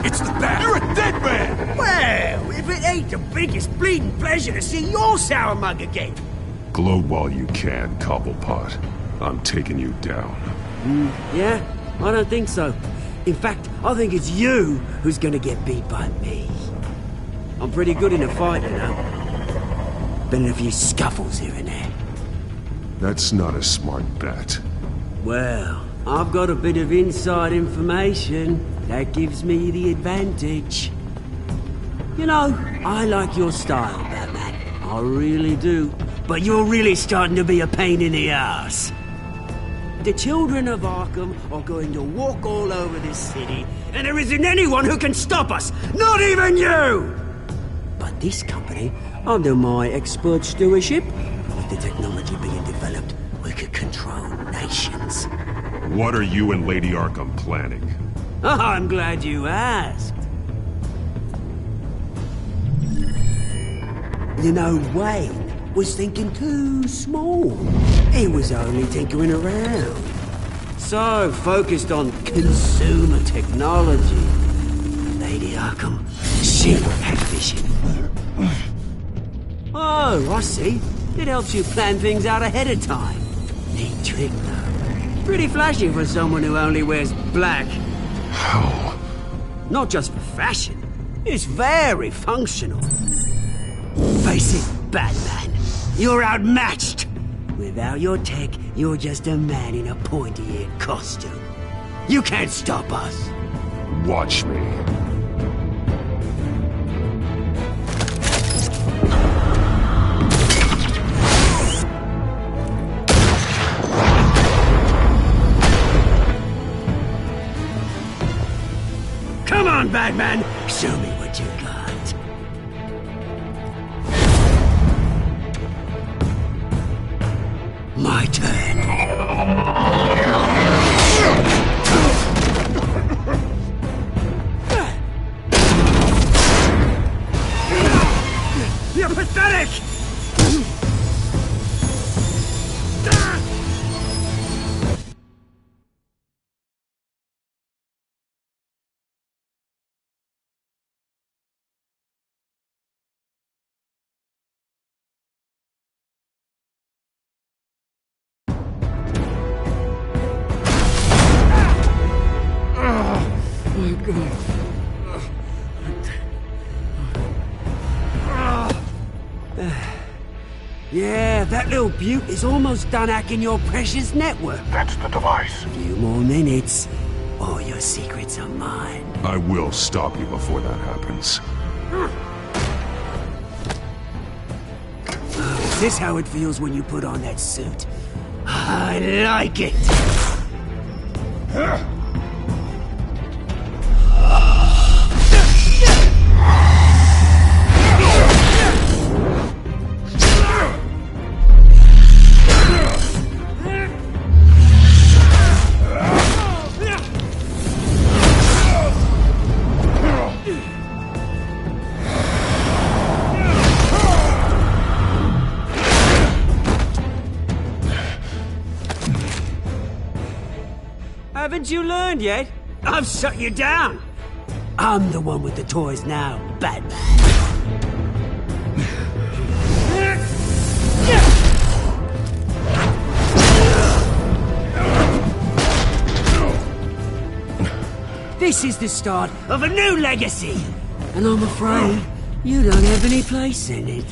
it's the Bat. You're a dead man! Well, if it ain't the biggest bleeding pleasure to see your sour mug again. Gloat while you can, Cobblepot. I'm taking you down. Yeah? I don't think so. In fact, I think it's you who's gonna get beat by me. I'm pretty good in a fight, you know. Been in a few scuffles here and there. That's not a smart bet. Well, I've got a bit of inside information that gives me the advantage. You know, I like your style, Batman. I really do. But you're really starting to be a pain in the ass. The children of Arkham are going to walk all over this city, and there isn't anyone who can stop us! Not even you! But this company, under my expert stewardship, with the technology being developed, we could control nations. What are you and Lady Arkham planning? I'm glad you asked. You know, Wayne was thinking too small. He was only tinkering around. So focused on consumer technology. Lady Arkham, she had vision. Oh, I see. It helps you plan things out ahead of time. Neat trick, though. Pretty flashy for someone who only wears black. How? Not just for fashion. It's very functional. Face it, Batman. You're outmatched. Without your tech, you're just a man in a pointy-eared costume. You can't stop us. Watch me. Come on, Batman! Show me what you got. My turn. You're pathetic! Yeah, that little beaut is almost done hacking your precious network. That's the device. A few more minutes, all your secrets are mine. I will stop you before that happens. Is this how it feels when you put on that suit? I like it! Haven't you learned yet? I've shut you down. I'm the one with the toys now, Batman. This is the start of a new legacy. And I'm afraid you don't have any place in it.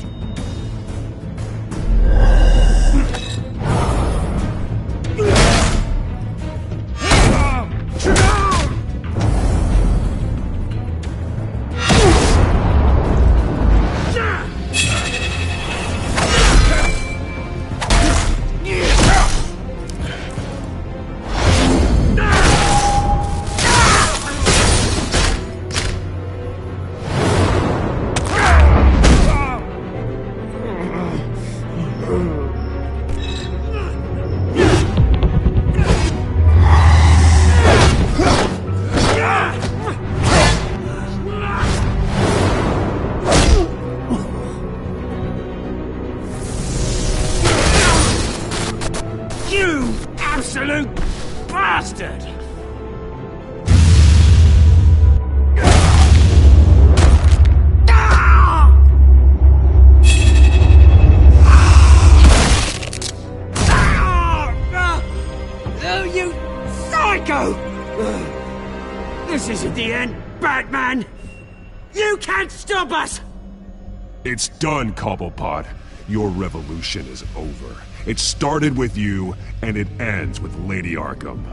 You absolute bastard! Oh, you psycho! This isn't the end, Batman! You can't stop us! It's done, Cobblepot. Your revolution is over. It started with you, and it ends with Lady Arkham.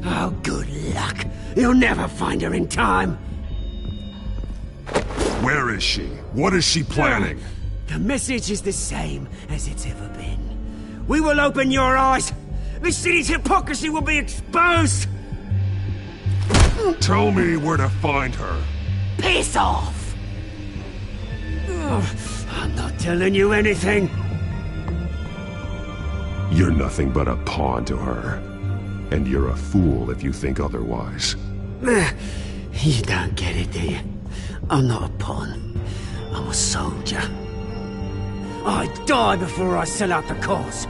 Oh, good luck. You'll never find her in time. Where is she? What is she planning? The message is the same as it's ever been. We will open your eyes. This city's hypocrisy will be exposed. Tell me where to find her. Piss off! I'm not telling you anything. You're nothing but a pawn to her. And you're a fool if you think otherwise. You don't get it, do you? I'm not a pawn. I'm a soldier. I die before I sell out the cause.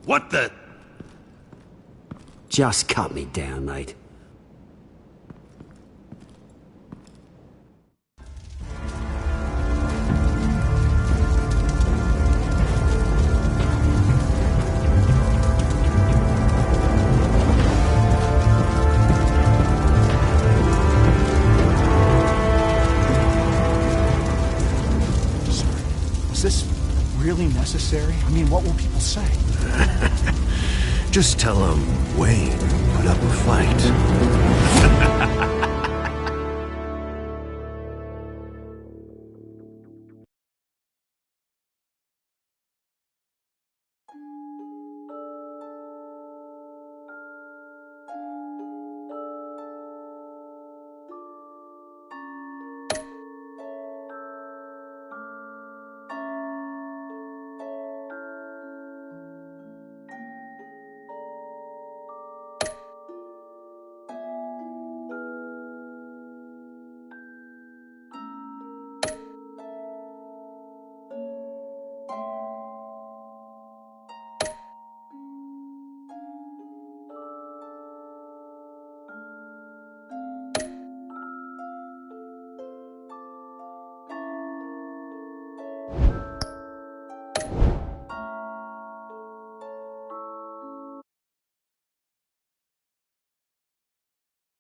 What the? Just cut me down, mate. Was this really necessary? I mean, what will people say? Just tell him Wayne put up a fight.